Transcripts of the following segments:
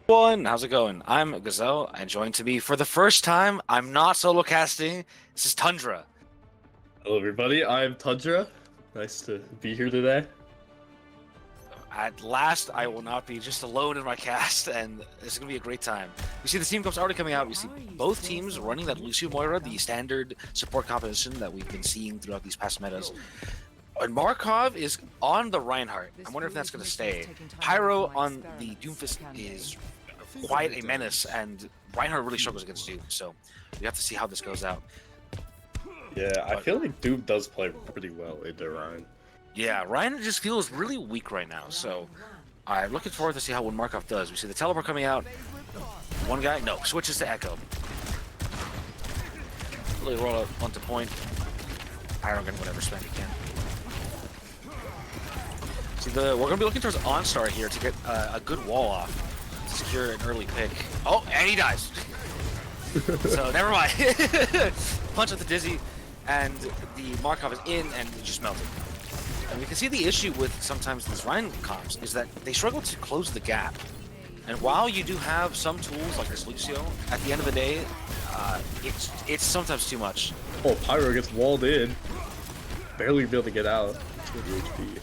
Everyone, how's it going? I'm Gazelle, and joined to me for the first time, I'm not solo casting. This is Tundra. Hello, everybody. I'm Tundra. Nice to be here today. At last, I will not be just alone in my cast, and this is gonna be a great time. We see the team cups already coming out. We see both teams running that Lucio Moira, the standard support composition that we've been seeing throughout these past metas. And Markov is on the Reinhardt. I wonder if that's going to stay. Pyro on the Doomfist is quite a menace, and Reinhardt really struggles against Doom, so we have to see how this goes out. Yeah, I feel like Doom does play pretty well into Ryan. Yeah, Ryan just feels really weak right now, so I'm looking forward to see how Markov does. We see the teleport coming out. One guy, no, switches to Echo. Really roll out onto point. Pyro getting whatever spend he can. See, we're going to be looking towards OnStar here to get a good wall off to secure an early pick. Oh, and he dies. So never mind. Punch at the Dizzy, and the Markov is in and just melted. And we can see the issue with sometimes these Ryan comps is that they struggle to close the gap. And while you do have some tools like this Lucio, at the end of the day, it's sometimes too much. Oh, Pyro gets walled in. Barely be able to get out. 20 HP.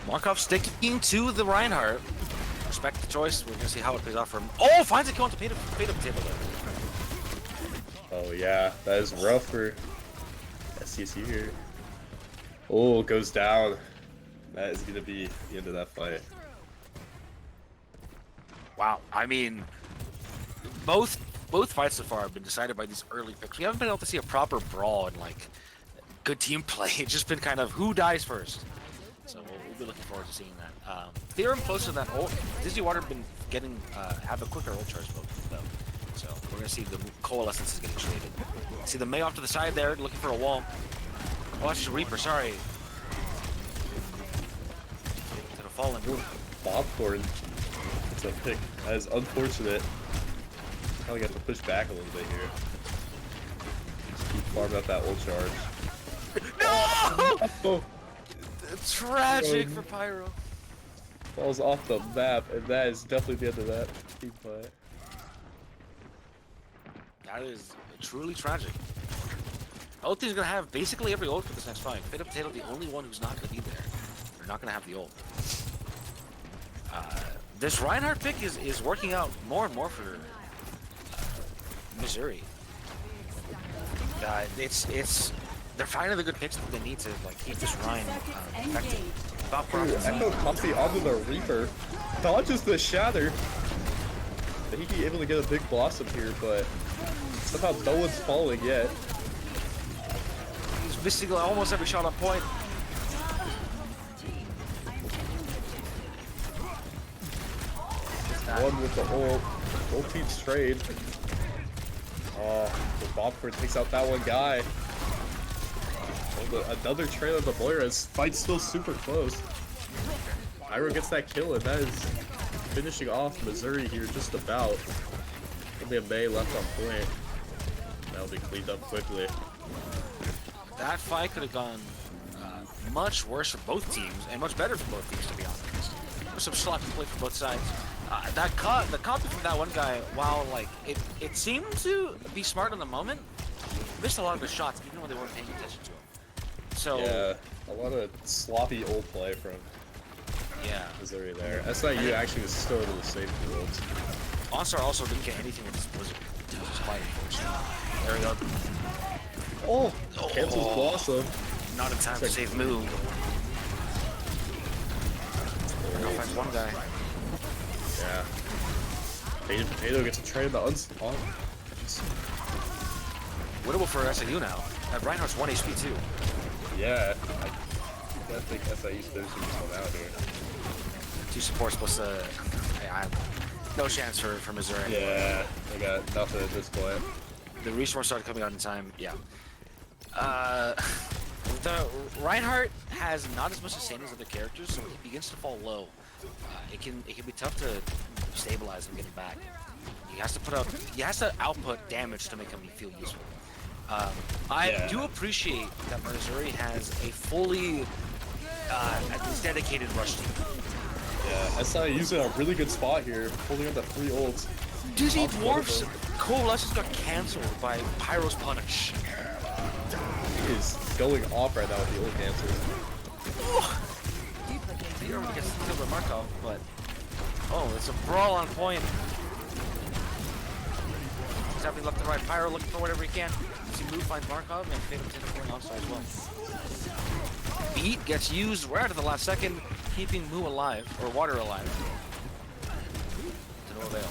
Markov sticking to the Reinhardt. Respect the choice. We're gonna see how it plays out for him. Oh, finds a kill on the table there. Oh yeah, that is rough for SIUC here. Oh, goes down. That is gonna be the end of that fight. Wow, I mean, both fights so far have been decided by these early picks. We haven't been able to see a proper brawl and like good team play. It's just been kind of who dies first. So we'll be looking forward to seeing that. Theorem close to that ult. Dizzy Water been getting have a quicker ult charge though. So we're gonna see the coalescence is getting traded. See the May off to the side there, looking for a wall. Oh, that's just Reaper. Sorry. To the fallen. Popcorn. It's a pick. That is unfortunate. Probably got to push back a little bit here. Just keep farming up that ult charge. No! Oh. Tragic for Pyro. Falls off the map, and that is definitely the end of that team play. That is truly tragic. Both teams gonna have basically every ult for this next fight. Fit Up Potato, the only one who's not gonna be there. They're not gonna have the ult. This Reinhardt pick is working out more and more for Missouri. They're finding the good picks that they need to like keep this Ryan effective. Echo Comfy onto the Reaper. Dodges the Shatter. He'd be able to get a big Blossom here, but somehow no one's falling yet. He's missing almost every shot on point. One with the ult. Ult team's trade. Oh, the Bombford takes out that one guy. Another trade of the Moira's. Fight's still super close. Pyro gets that kill, and that is finishing off Missouri here just about. Only a May left on point. That'll be cleaned up quickly. That fight could have gone much worse for both teams, and much better for both teams, to be honest. There's some sloppy play from both sides. The copy from that one guy, while like it seemed to be smart in the moment, missed a lot of his shots, even when they weren't paying attention to him. So yeah, a lot of sloppy old play from Missouri there. SIU actually was still able to save the ults. OnStar also didn't get anything with this Blizzard, which is quite unfortunate. There we go. Oh, cancels Blossom. Not in time to save move. Now finds one guy. Yeah. Potato gets a trade the unspawn. Winnable for SIU now. Reinhardt's 1 HP too. Yeah, I think SIU's finishing this one out here. 2 supports plus no chance for Missouri. Yeah, they got nothing at this point. The resource started coming out in time. Yeah. The Reinhardt has not as much sustain as other characters, so he begins to fall low. It can be tough to stabilize him getting back. He has to output damage to make him feel useful. I do appreciate that Missouri has a fully at least dedicated rush team. Yeah, SI using a really good spot here, holding up the 3 ults. Dizzy Dwarf's Coalescence got cancelled by Pyro's punish. He is going off right now with the ult cancels. Theorem gets killed by Markov, but oh, it's a brawl on point. He's having left and right. Pyro looking for whatever he can. As he move, finds Markov, and Phantom's in the point onside as well. Beat gets used right at the last second, keeping Moo alive, or Water alive. To no avail.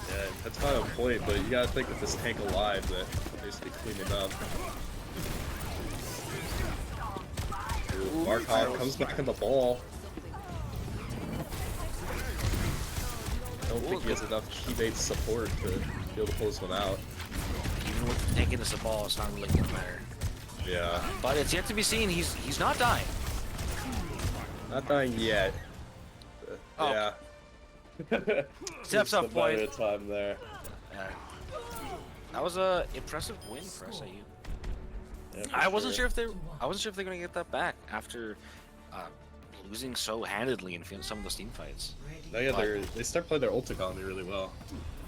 Yeah, that's kind of a point, but you gotta think with this tank alive that basically cleaning up. Ooh, Markov comes back in the ball. I don't think he has enough teammate support to be able to pull this one out. Even with taking this ball, it's not really gonna matter. Yeah. But it's yet to be seen. He's not dying. Not dying yet. Oh. Yeah. Steps up point. Time there. That was a impressive win for SIU. Yeah, I wasn't sure if they're gonna get that back after losing so handedly in some of those team fights. No, yeah, they start playing their ult economy really well.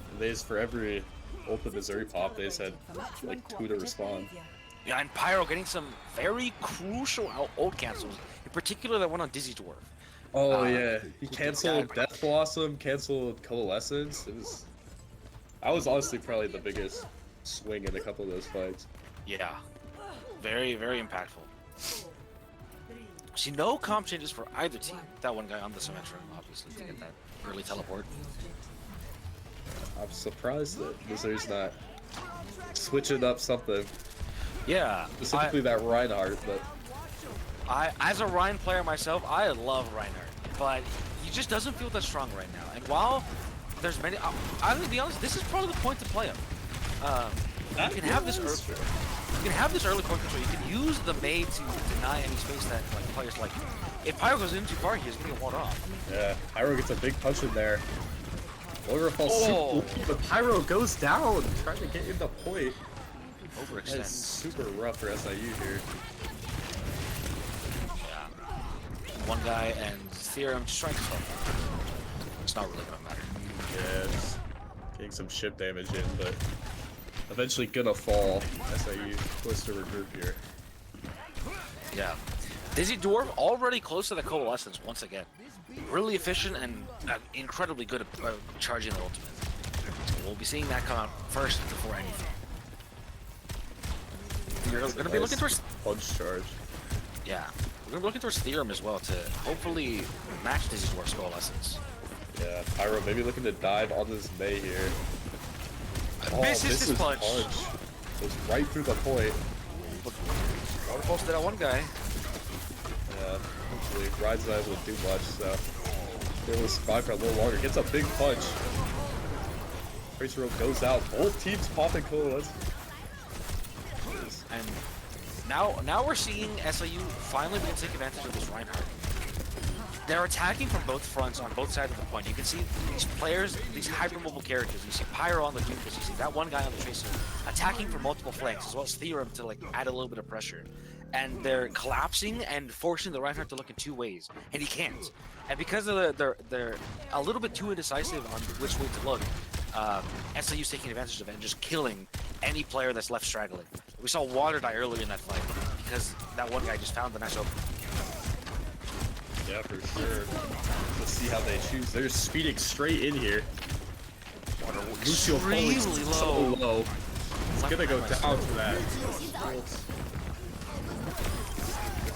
And they just, for every ult that Missouri pop, they just had like 2 to respond. Yeah, and Pyro getting some very crucial ult cancels, in particular that one on Dizzy Dwarf. Oh yeah, he canceled Death Blossom, canceled Coalescence. That was honestly probably the biggest swing in a couple of those fights. Yeah, very, very impactful. See, no comp changes for either team. That one guy on the Symmetra, obviously, to get that early teleport. I'm surprised that Missouri's not switching up something. Yeah, Specifically that Reinhardt, but as a Ryan player myself, I love Reinhardt, but he just doesn't feel that strong right now. And while there's many, I'm gonna be honest, this is probably the point to play him. You can have this early point control. You can use the Mei to deny any space that like players like. If Pyro goes in too far, he's gonna get walled off. yeah, Pyro gets a big punch in there. Moira falls super, but Pyro goes down, trying to get in the point. Overextend. That's super rough for SIU here. Yeah. One guy and Theorem just trying to solve. It's not really gonna matter. Yeah, it's getting some ship damage in, but eventually gonna fall. SIU forced to regroup here. Yeah. Dizzy Dwarf already close to the Coalescence once again. Really efficient and incredibly good at charging the ultimate. We'll be seeing that come out first before anything. We're going to be looking towards punch charge. Yeah, we're going to be looking towards Theorem as well to hopefully match Dizzy Dwarf's Coalescence. Yeah, Pyro maybe looking to dive on this Mei here. Misses his punch. Goes right through the point. Water pulse to that one guy. Yeah, hopefully Ride's not able to do much, so be able to survive for a little longer. Gets a big punch. Tracer Rope goes out. Both teams popping Coalescence. And now we're seeing SIU finally begin to take advantage of this Reinhardt. They're attacking from both fronts on both sides of the point. You can see these players, these hypermobile characters. You see Pyro on the Doomfist, you see that one guy on the Tracer attacking from multiple flanks, as well as Theorem to like add a little bit of pressure. And they're collapsing and forcing the Reinhardt to look in 2 ways, and he can't. And because of they're a little bit too indecisive on which way to look, SIU's taking advantage of it and just killing any player that's left straggling. We saw Water die earlier in that fight because that one guy just found the nice opening. Yeah, for sure. Let's see how they choose. They're speeding straight in here. Lucio Extremely falling so low. low. It's gonna go down for that.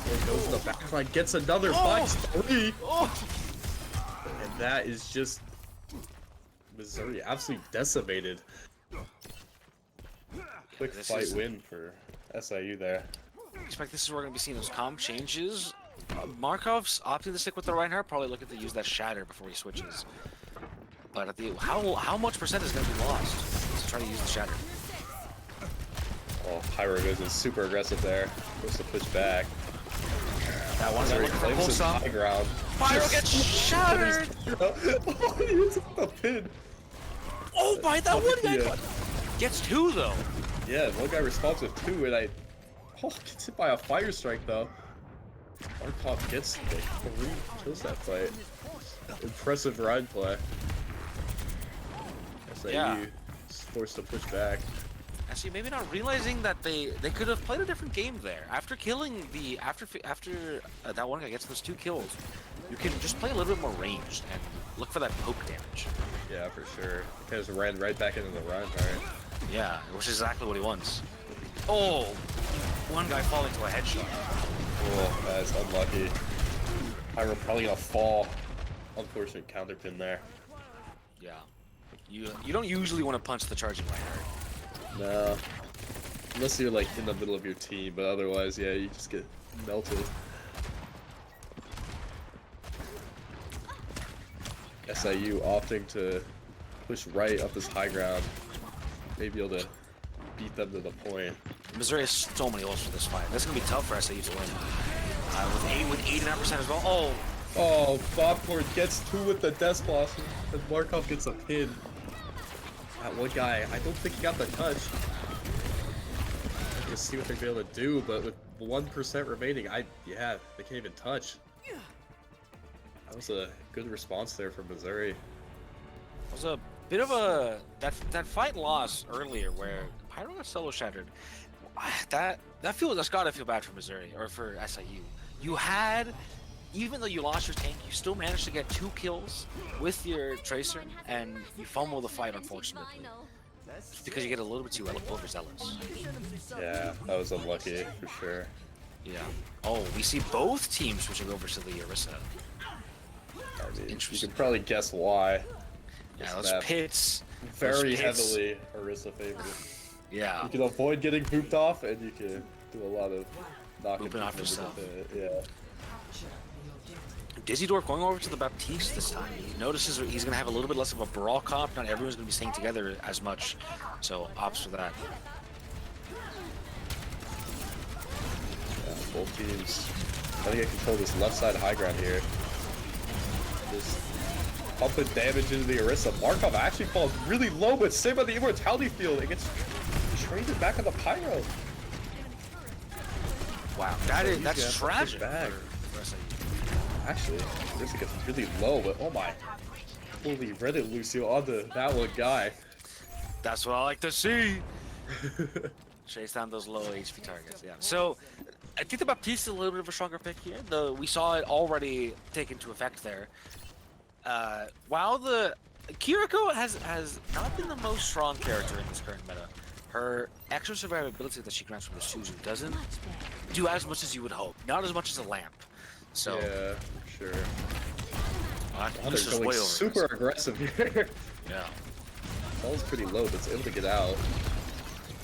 It goes in the back line, gets another 5-3. And that is just Missouri absolutely decimated. Quick fight win for SIU there. I expect this is where we're going to be seeing those comp changes. Markov's opting to stick with the Reinhardt, probably looking to use that Shatter before he switches. But at the how much percent is going to be lost to try to use the Shatter? Oh, Pyro goes in super aggressive there. Goes to push back. That one's looking for a pulse up. High ground. Pyro gets shattered! Oh, he hits the pin. Oh, by that one guy! Gets 2 though. Yeah, one guy responds with 2, and gets hit by a fire strike though. Markov gets like 3 kills that fight. Impressive ride play. SIU Yeah. is forced to push back. Actually, maybe not realizing that they could have played a different game there. After killing the after that one guy gets those 2 kills, you can just play a little bit more ranged and look for that poke damage. Yeah, for sure. He just ran right back into the run, right? Yeah, which is exactly what he wants. Oh, one guy falling to a headshot. Oh, that's unlucky. Pyro probably gonna fall. Unfortunate counterpin there. Yeah, you don't usually want to punch the charging liner. No. Unless you're like in the middle of your team, but otherwise, yeah, you just get melted. SIU opting to push right up this high ground. Maybe able to beat them to the point. Missouri has so many ults for this fight. That's gonna be tough for SIU to win. With 89% as well. Oh, Oh, Bobcord gets 2 with the Death Blossom, and Markov gets a pin. That one guy, I don't think he got the touch. Let's see what they're able to do, but with 1% remaining, yeah, they can't even touch. That was a good response there from Missouri. it was a bit of a that fight loss earlier where Pyro got solo shattered. That's gotta feel bad for Missouri or for SIU. You had, even though you lost your tank, you still managed to get 2 kills with your Tracer, and you fumble the fight, unfortunately. Just because you get a little bit too overzealous. Yeah, that was unlucky for sure. Yeah. Oh, we see both teams switching over to the Orisa. I mean, you Interesting. can probably guess why. Yeah, This those map pits. very those pits. heavily Orisa favored. Yeah. You can avoid getting pooped off, and you can do a lot of knocking Pooping off people yourself. with it. Yeah. Dizzy-Dorf going over to the Baptiste this time. He notices he's going to have a little bit less of a brawl comp. Not everyone's going to be staying together as much. So opts for that. Yeah, both teams trying to get control of this left side high ground here. Just pumping damage into the Orisa. Markov actually falls really low, but saved by the immortality field. It gets traded back on the Pyro. Wow, Yeah, that's tragic. back. For SIU. Actually, Orisa gets really low, but oh my. Holy Reddit Lucio onto that one guy. That's what I like to see. Chase down those low HP targets. Yeah. So I think the Baptiste is a little bit of a stronger pick here. We saw it already take into effect there. While the Kiriko has not been the most strong character in this current meta, her extra survivability that she grants from the Suzu doesn't do as much as you would hope. Not as much as a lamp. So Yeah, for sure. this They're is going way over. super aggressive here. Yeah. Ball's pretty low, but it's able to get out.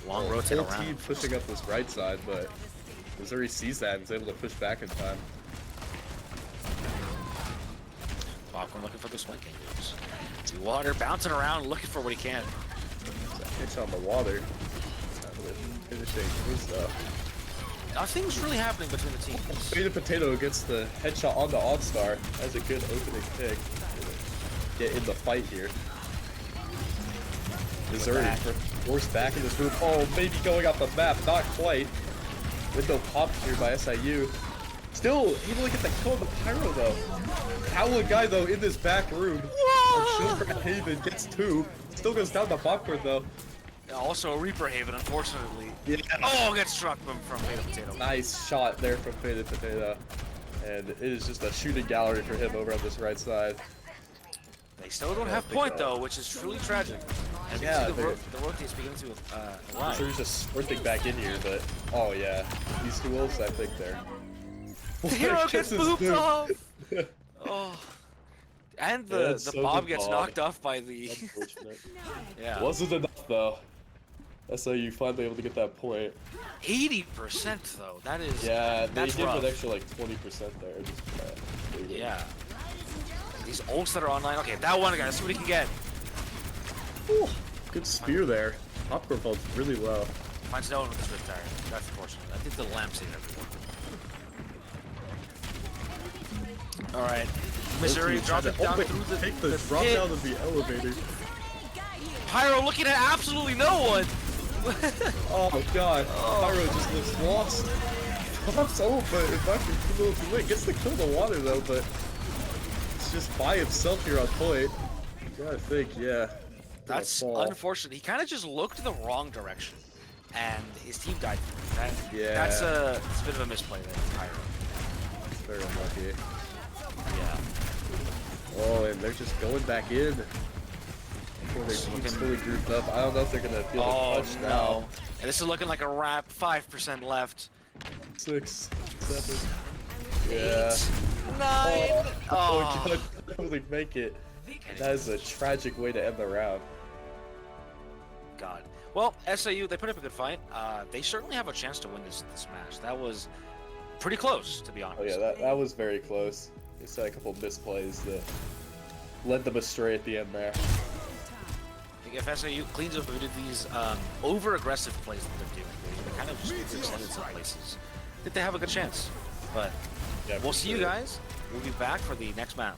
Long Well, rotate whole around. team pushing up this right side, but Missouri sees that and is able to push back in time. Popcorn looking for the swing angles. See Water bouncing around, looking for what he can. Hits on the water. Finishing his Things really happening between the teams. Faded Potato gets the headshot on the OnStar. That's a good opening pick. Get in the fight here. Missouri forced back in this move. Oh, maybe going off the map. Not quite. Window popped here by SIU. Still able to get the kill on the Pyro though. Howling guy though in this back room. Sugar Haven gets 2. Still goes down the popcorn though. Also a Reaper Haven, unfortunately. Yeah. Oh, gets struck from Faded Potato. Nice shot there from Faded Potato. And it is just a shooting gallery for him over on this right side. They still don't have point though, which is truly tragic. And Yeah, the rotate's beginning to rise. So he's just sprinting back in here, but oh yeah, these 2 ults I think there. The hero gets booped off. Oh. And Yeah, the it's so Bob good gets Bob. knocked off by the Unfortunate. yeah. Wasn't enough though. SIU finally able to get that point. 80% though. That is Yeah, they that's gave rough. an extra like 20% there. Just, Yeah. These ults that are online. Okay, that one guy. Let's see what he can get. Whew. Good spear there. Popcorn falls really low. Finds no one with the Swift Tire. That's unfortunate. I think the lamp saved everyone. Alright. Missouri dropping down through Take the the drop pit. down of the elevator. Pyro looking at absolutely no one. Oh god, Pyro just looks lost. pops ult, but it might be too little too late. Gets to kill the water though, but it's just by himself here on point. Yeah, I think, yeah. That's unfortunate. He kind of just looked the wrong direction, and his team died. That's a bit of a misplay there, Pyro. It's very unlucky. Yeah. Oh, and they're just going back in. Before their team's fully grouped up. I don't know if they're gonna feel the touch now. And this is looking like a wrap. 5% left. 6, 7. Yeah. 9. Oh, God, totally make it. That is a tragic way to end the round. God. Well, SIU, they put up a good fight. They certainly have a chance to win this match. That was pretty close, to be honest. Oh yeah, that was very close. They had a couple misplays that led them astray at the end there. I think if SIU cleans up these over-aggressive plays that they're doing, they kind of just overextended some places, I think they have a good chance. But yeah, we'll see you guys. We'll be back for the next map.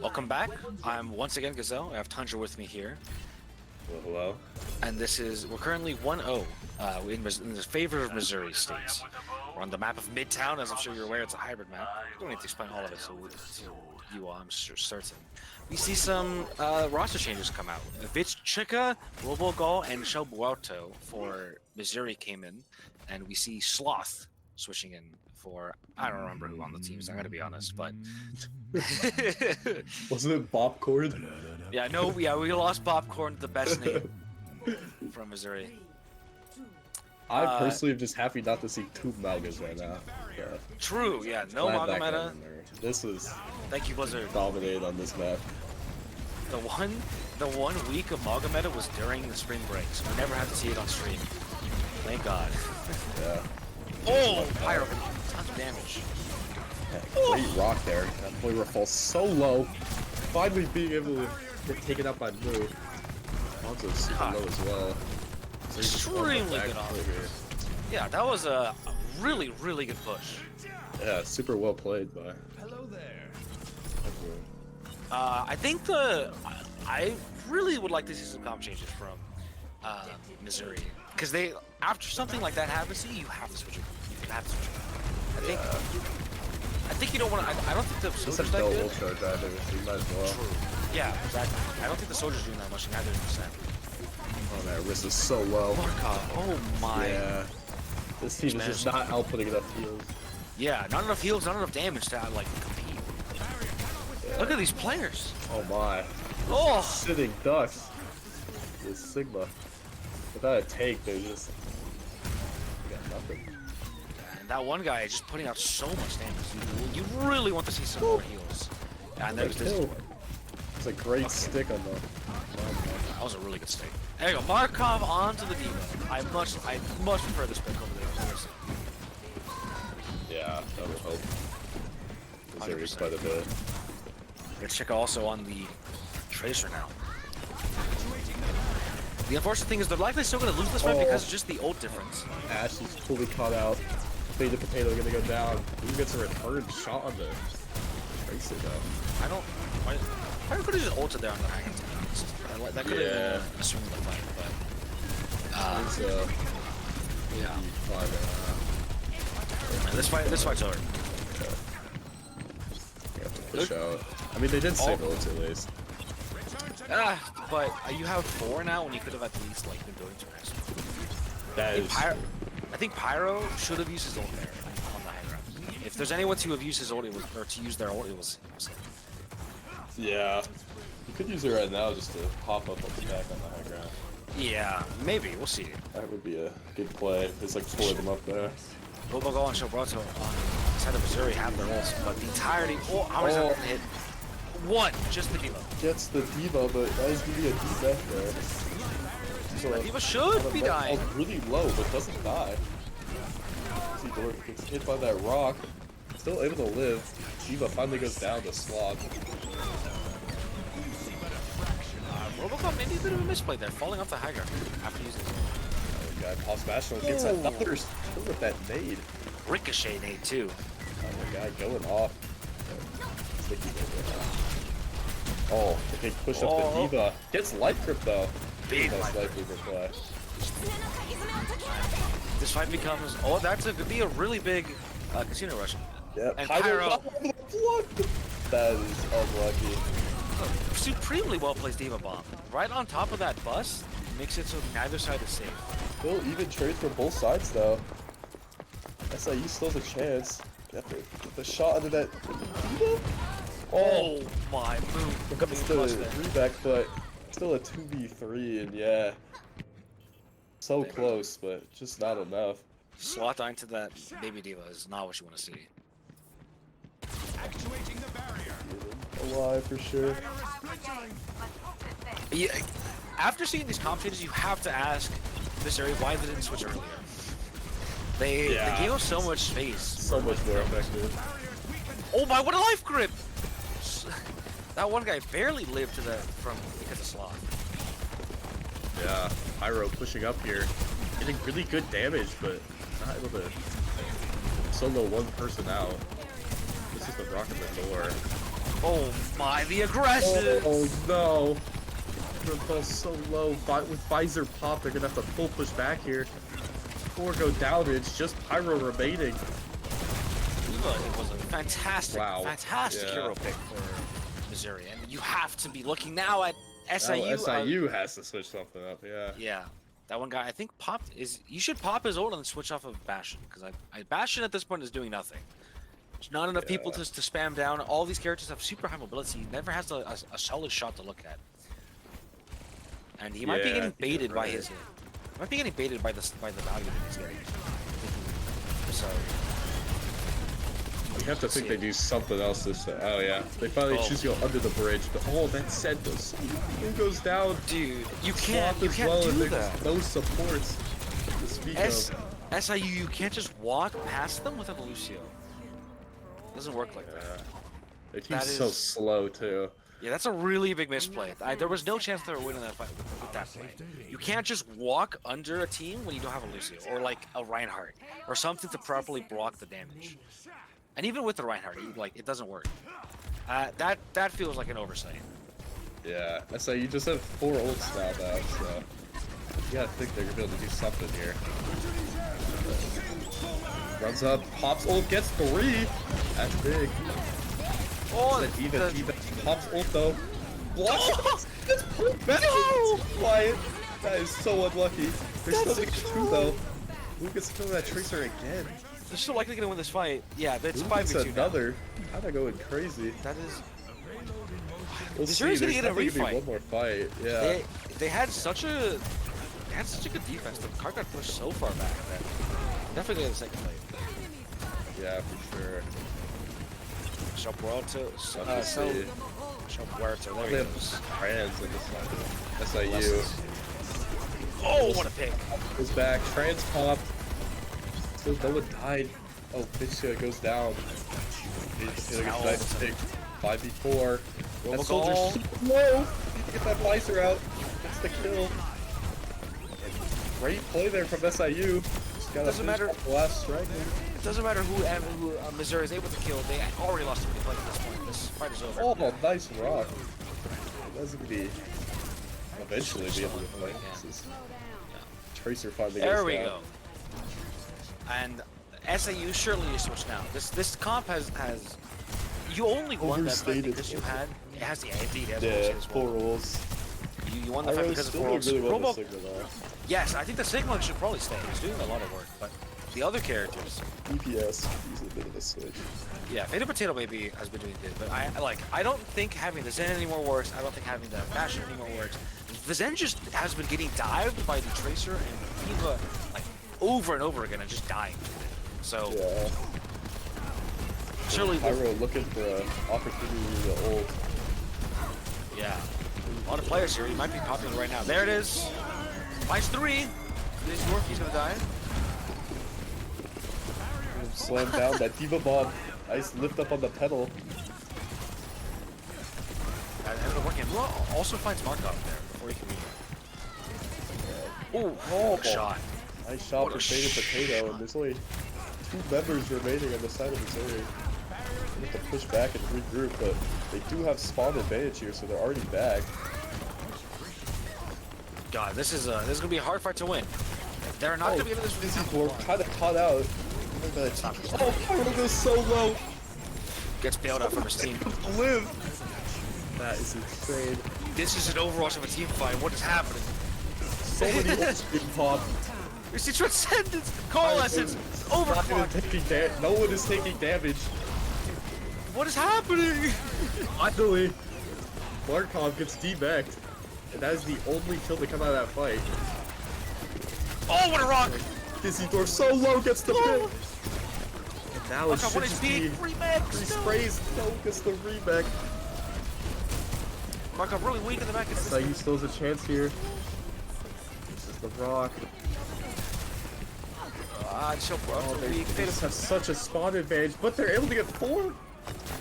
Welcome back. I'm once again Gazelle. I have Tundra with me here. Well, hello. And we're currently 1-0 in the favor of Missouri States. We're on the map of Midtown, as I'm sure you're aware. It's a hybrid map. I don't need to explain all of it to you all, I'm certain. We see some roster changes come out. Vitch Chika, Robogol, and Shell Buarto for Missouri came in. And we see Sloth switching in for, I don't remember who on the teams, I gotta be honest, but... Wasn't it Bopcord? Yeah, no, we lost Popcorn, the best name from Missouri. I personally am just happy not to see two Malgas right now. Yeah. True, yeah, no Glad that Magomed. got in there. This was Thank you, Blizzard. dominated on this map. The one week of Magomed was during the spring break, so we never had to see it on stream. Thank God. Yeah. Oh, Pyro, tons of damage. Yeah, great rock there. That Moira falls so low. Finally being able to get taken out by move. Also super low as well. So extremely good offer. Yeah, that was a really, really good push. Yeah, super well played by. Hello there. I really would like to see some comp changes from Missouri, because after something like that happens, you have to switch it. You have to switch it. I think you don't want to. I don't think the soldiers that good. Charge either, so you might as well. True. Yeah, exactly. I don't think the soldiers doing that much. Neither is the Oh, that wrist is so low. Markov. Oh my. Yeah. This team is just not outputting enough heals. Yeah, not enough heals, not enough damage to like compete. Yeah. Look at these players. Oh my. Oh. Sitting ducks. This Sigma. Without a take, they're just got nothing. And that one guy is just putting out so much damage. You really want to see some more heals. And there's this. It's a great stick on the. That was a really good stick. There you go, Markov onto the Diva. I much prefer this pick over the others. Yeah, that would help. Missouri's 100%. quite a bit. Let's check also on the Tracer now. The unfortunate thing is they're likely still going to lose this fight because of just the ult difference. Ash is fully caught out. Beta Potato gonna go down. Who gets a return shot on the Tracer though? I don't. I could have just ulted there on the Hagen, to be honest. That could have been assumed the fight, but. Yeah. This fight's over. You have to push out. I mean, they did save ult at least. But you have 4 now when you could have at least like been doing 2 rounds. That is. I think Pyro should have used his ult there on the high ground. If there's anyone to have used his ult, or to use their ult, it was him. Yeah. You could use it right now just to pop up the back on the high ground. Yeah, maybe. We'll see. That would be a good play. There's like 4 of them up there. Robogol and Shobrato on the side of Missouri have their ults, but the entirety. Oh, how many is that hit? 1, just the Diva. Gets the Diva, but that is going to be a death there. So Diva should be dying. Really low, but doesn't die. See, Dork gets hit by that rock. Still able to live. Diva finally goes down to Sloth. Robocop maybe a bit of a misplay there, falling off the high ground after using his Oh, guy, Paul Sebastian gets another kill with that nade. ricochet nade too. Oh my god, going off. Sticky nade. Oh, the big push up to Diva. Gets life grip though. Big nice life life grip play. This fight becomes could be a really big casino rush. Yep. And Pyro. That is unlucky. Supremely well placed Diva bomb. Right on top of that bus, makes it so neither side is safe. Still even trades for both sides though. SIU still has a chance. Get the shot under that. Oh my move. That's the reback, but still a 2v3, and yeah. So close, but just not enough. Slot dying to that baby Diva is not what you want to see. Actuating the barrier. Alive for sure. Yeah, after seeing these comp changes, you have to ask Missouri why they didn't switch earlier. They gave us so much space. So much more effective. Oh my, what a life grip! That one guy barely lived because of Sloth. Yeah, Pyro pushing up here, getting really good damage, but not able to solo one person out. This is the rock in the door. Oh my, the aggressive! Oh no. Ball's so low. With visor pop, they're gonna have to full push back here. Or go down. It's just Pyro remaining. It was a fantastic, fantastic Yeah. hero pick for Missouri, and you have to be looking now at SIU. Now SIU has to switch something up, yeah. Yeah, that one guy I think popped is. You should pop his ult and switch off of Bastion because Bastion at this point is doing nothing. There's not enough people to spam down. All these characters have super high mobility. He never has a solid shot to look at, and he might be getting baited by his. Might be getting baited by the value that he's getting. So. You have to think they do something else this time. Oh yeah, they finally choose to go under the bridge. But oh, that Sendos, who goes down? Dude, you can't do that. No supports to speak of. SIU, you can't just walk past them without a Lucio. It doesn't work like that. Their team's so slow too. Yeah, that's a really big misplay. There was no chance they were winning that fight with that play. You can't just walk under a team when you don't have a Lucio or like a Reinhardt or something to properly block the damage. And even with the Reinhardt, it doesn't work. That feels like an oversight. Yeah, SIU just have 4 ults now, though, so you gotta think they're gonna be able to do something here. Runs up, pops ult, gets 3. That's big. Oh, Diva pops ult though. Blocks. That's pulled back. Quiet. That is so unlucky. They're still gonna get 2 though. Who gets to kill that Tracer again? They're still likely gonna win this fight. Yeah, that's 5v2 another. How they going crazy? That is. We'll see. There's gonna get a refight. One more fight. Yeah. They had such a good defense. The card got pushed so far back that definitely the second fight. Yeah, for sure. Puerto. There he goes. Trans in this one. SIU. Oh, what a pick! Goes back. Trans pop. Still no one died. Oh, Pitch goes down. Gets nice pick. 5v4. That soldier's low. Need to get that Visor out. That's the kill. Great play there from SIU. Doesn't matter. Last strike. It doesn't matter who Missouri is able to kill. They already lost a fight at this point. This fight is over. Oh, nice rock. That's gonna be eventually be able to play. Tracer finally goes down. There we go. And SIU surely you switch now. This comp has you only won that fight because you had it has the indeed it has 4 rules. You won the fight because of 4 rules. Really well the Sigma, yes, I think the Sigma should probably stay. He's doing a lot of work, but the other characters. DPS he's a bit of a switch. Yeah, Faded Potato maybe has been doing good, but I don't think having the Zen anymore works. I don't think having the Bastion anymore works. The Zen just has been getting dived by the Tracer and Diva like over and over again and just dying. So yeah. Surely Pyro looking for an opportunity to ult. Yeah. A lot of players here. He might be popular right now. There it is. Minus 3. This dwarf, he's gonna die. Slam down that Diva bomb. Nice lift up on the pedal. And ended up working. Also finds Markov there before he can be. Oh, shot. Nice shot for Faded Potato, and there's only 2 members remaining on the side of Missouri. They have to push back and regroup, but they do have spawn advantage here, so they're already back. God, this is gonna be a hard fight to win. They're not gonna be able to this. We're kind of caught out. Oh, Pyro goes so low. Gets bailed out from his team. Live. That is insane. This is an Overwatch of a team fight. What is happening? So many ults being popped. We see Transcendence, Coalescence, Overclock. No one is taking damage. What is happening? Finally, Markov gets debacked. And that is the only kill to come out of that fight. Oh, what a rock! Dizzy so low gets the pick. And now it's what is speed? Remake! He sprays, no, gets the remake. Markov really weak in the back. So he still has a chance here. This is the rock. They just have such a spawn advantage, but they're able to get 4.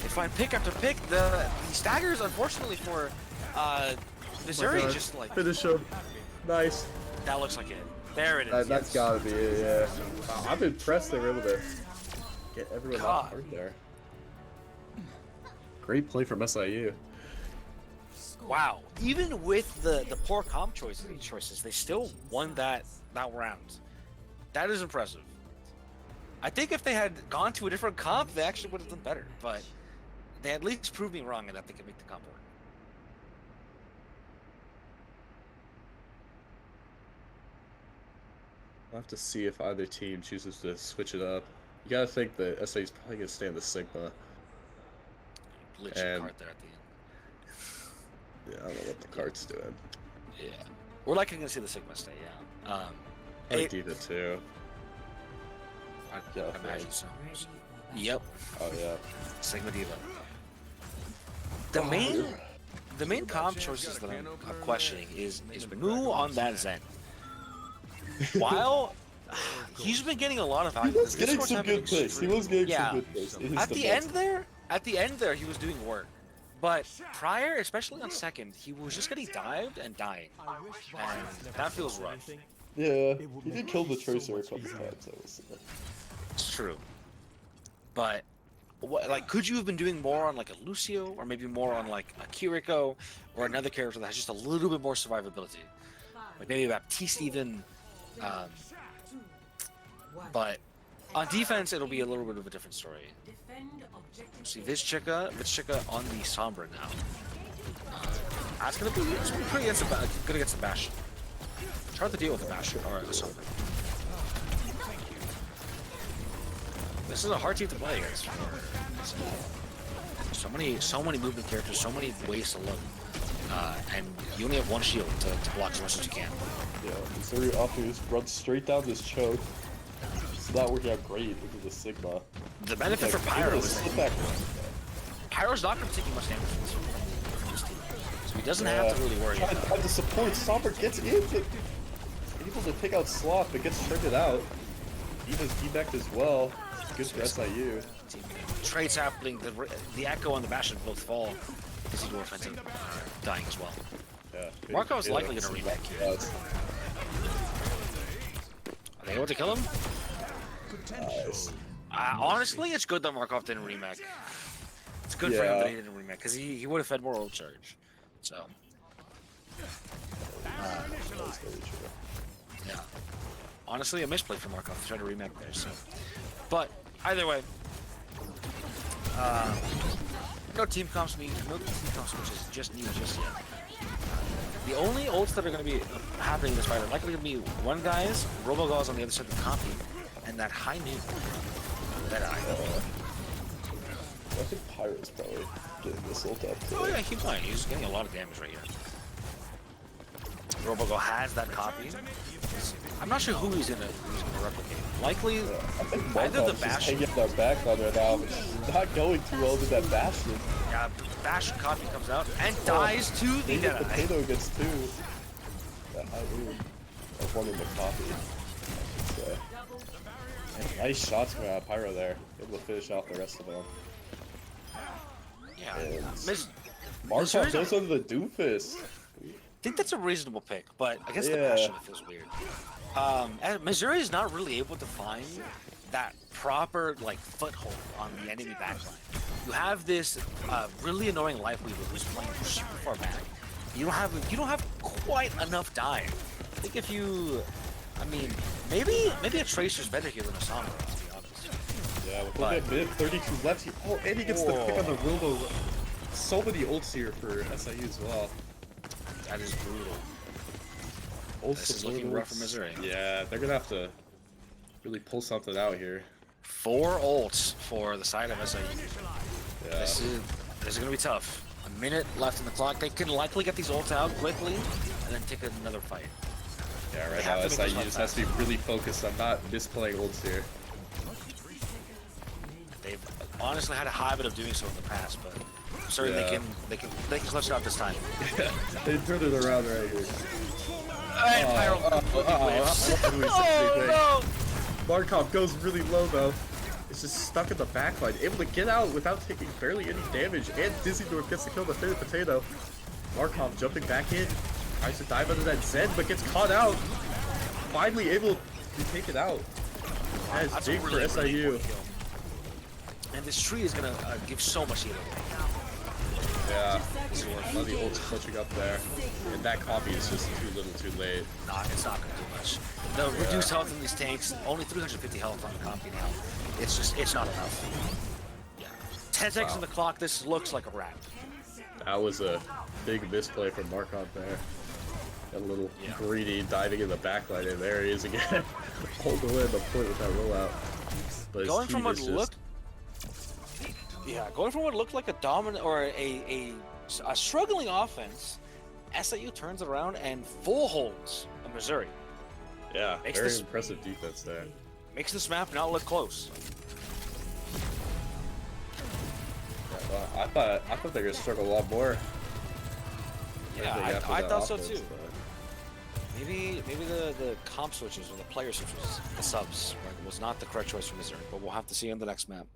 They find pick after pick. The staggers, unfortunately for Missouri, just like finish him. Nice. That looks like it. There it is. That's gotta be it. Yeah. Wow, I'm impressed they were able to get everyone off guard there. Great play from SIU. Wow. Even with the poor comp choices, they still won that round. That is impressive. I think if they had gone to a different comp, they actually would have done better. But they at least proved me wrong in that they could make the comp work. We'll have to see if either team chooses to switch it up. You gotta think the SIU is probably gonna stay in the Sigma. Glitchy And- card there at the end. Yeah, I don't know what the card's doing. Yeah. We're likely going to see the Sigma stay, yeah. I It- did it too. I Yeah, imagine so. Yep. Oh yeah. Sigma Diva. The main comp choices that I'm questioning is Manu on that Zen. While he's been getting a lot of value. He was This getting Discord's some having good plays. He extreme- was getting Yeah. some good plays. It is At the best. end there, he was doing work. But prior, especially on second, he was just getting dived and dying. And that feels rough. Yeah, he did kill the Tracer a couple times. I was It's true. But what, like, could you have been doing more on like a Lucio, or maybe more on like a Kiriko, or another character that has just a little bit more survivability? Like maybe Baptiste even. But on defense, it'll be a little bit of a different story. See, Vizchika on the Sombra now. That's gonna be pretty good against the Bastion. It's hard to deal with the Bastion or the Sombra. This is a hard team to play against. So many movement characters, so many ways to look, and you only have one shield to block as much as you can. Yeah, Missouri offers runs straight down this choke. It's not working out great into the Sigma. The benefit for Pyro is Slip that back. Pyro's not going to take you much damage from this team, so he doesn't have to really worry about it. Tried to support. Somber gets in, but able to pick out Sloth, but gets turned out. Diva's debacked as well. Good for SIU. Trades happening, the Echo and the Bastion both fall. Isidore offensive dying as well. Yeah. Markov is likely going to remake here. Are they able to kill him? Nice. Honestly, it's good that Markov didn't remake. It's good for him Yeah. that he didn't remake, because he would have fed more ult charge. So, That's very true. yeah. Honestly, a misplay for Markov to try to remake there. So, but either way, no team comps switches just needed just yet. The only ults that are going to be happening in this fight are likely going to be one guy's, Robogall's on the other side of the copy, and that high noon. That eye. I think Pyro's probably getting this ult up too. Oh yeah, keep going. He's getting a lot of damage right here. Robogall has that copy. I'm not sure who he's gonna replicate. Likely, I think either the Markov's just Bastion. hanging their back on her now. She's not going too well with that Bastion. Yeah, Bastion copy comes out and dies to the Maybe Deadeye. Potato gets two. That high moon. Of one in the copy. So, and nice shots from Pyro there. Able to finish off the rest of them. Yeah, And Missouri's Markov goes under the doofus. I think that's a reasonable pick, but against the Yeah. Bastion, it feels weird. And Missouri is not really able to find that proper like foothold on the enemy backline. You have this really annoying life weaver who's playing super far back. You don't have quite enough time. I think if you, I mean, maybe a Tracer's better here than a Sombra, to be honest. Yeah, with But- a minute 32 left. Oh, and he gets the pick on the Robo. So many ults here for SIU as well. That is brutal. Ults This is looking rough for Missouri. Yeah, they're gonna have to really pull something out here. 4 ults for the side of SIU. Yeah. This is gonna be tough. A minute left in the clock. They can likely get these ults out quickly and then take another fight. Yeah, They right have now to make this SIU one just has to be really focused on not misplaying ults here. They've honestly had a habit of doing so in the past, but certainly Yeah. they can clutch it out this time. They turned it around right here. Hey, Pyro! Oh no! Markov goes really low though. It's just stuck in the backline, able to get out without taking barely any damage, and Dizzydorf gets to kill the third potato. Markov jumping back in, tries to dive under that Zen, but gets caught out. Finally able to take it out. That is That's big a really, for really SIU. important kill. And this tree is gonna give so much healing. Yeah. Now the ult's clutching up there. And that copy is just too little too late. Nah, it's not gonna do much. The reduced health in these tanks, only 350 health on the copy now. It's not enough. Yeah. 10 seconds on the clock, this looks like a wrap. That was a big misplay from Markov there. Got a little greedy diving in the backline, and there he is again. All the way at the point with that rollout. But Going from what looked like a dominant or a struggling offense, SIU turns it around and full holds a Missouri. Yeah, very impressive defense there. Makes this map not look close. I thought they were gonna struggle a lot more. Yeah, I thought so offense, too. Maybe the comp switches or the player switches, the subs, right, was not the correct choice for Missouri, but we'll have to see on the next map.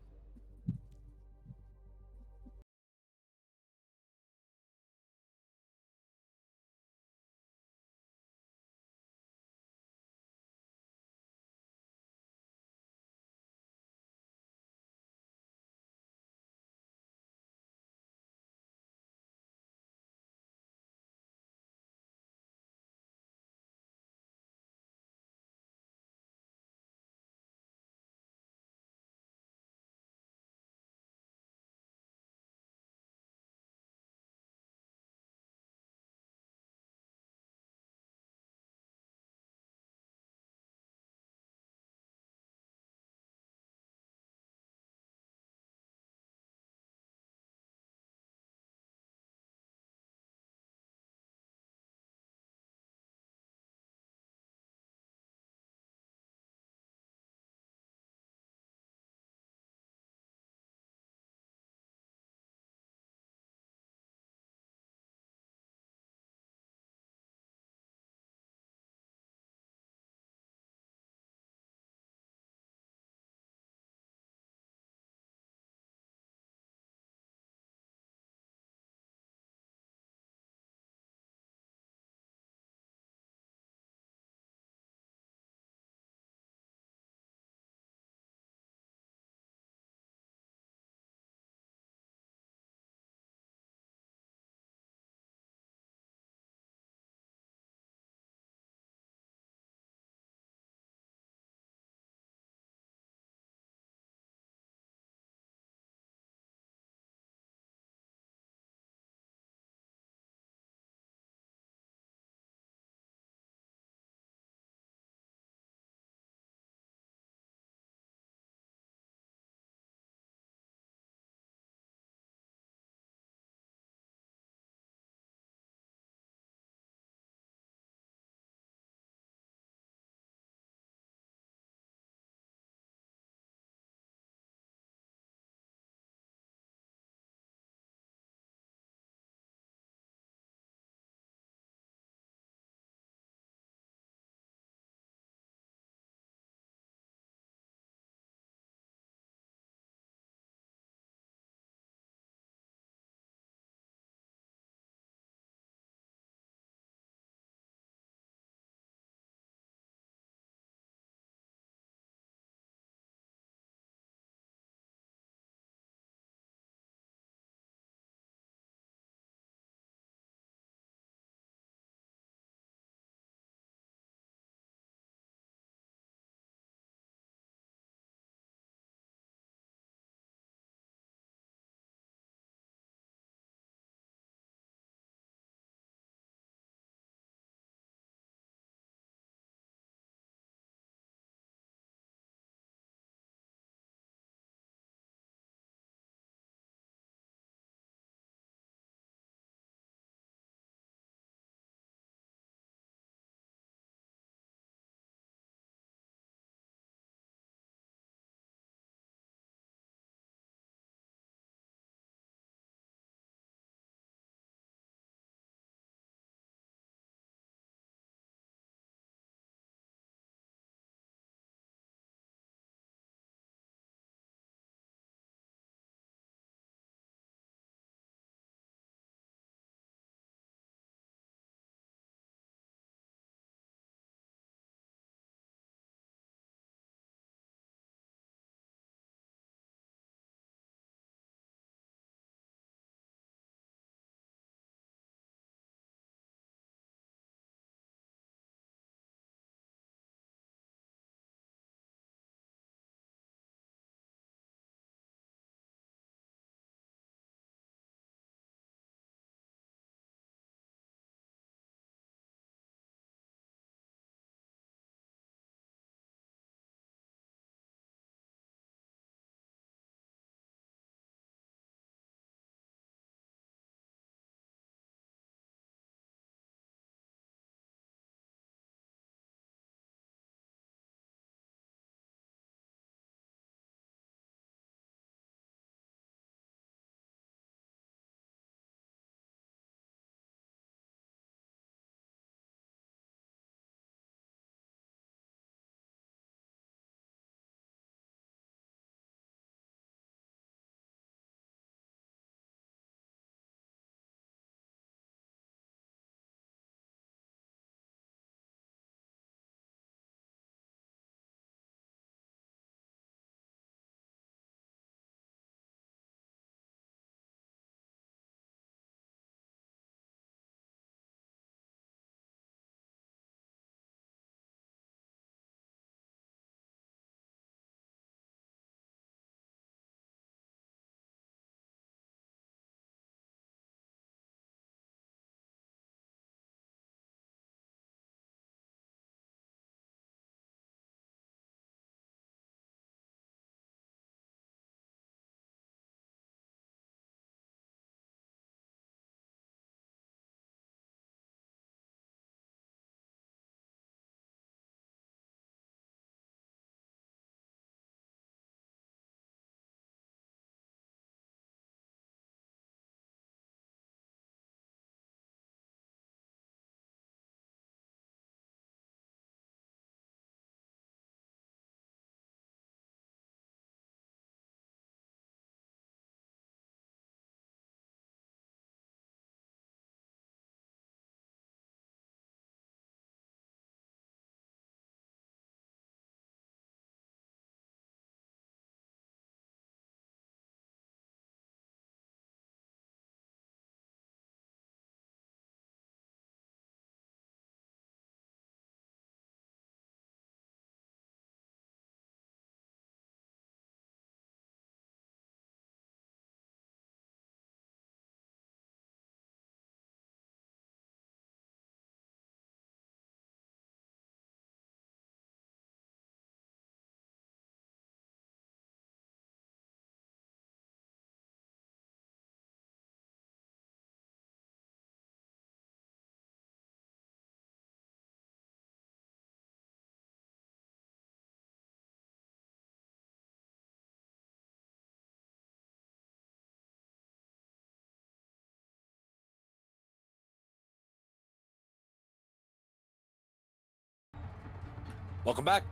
Welcome back.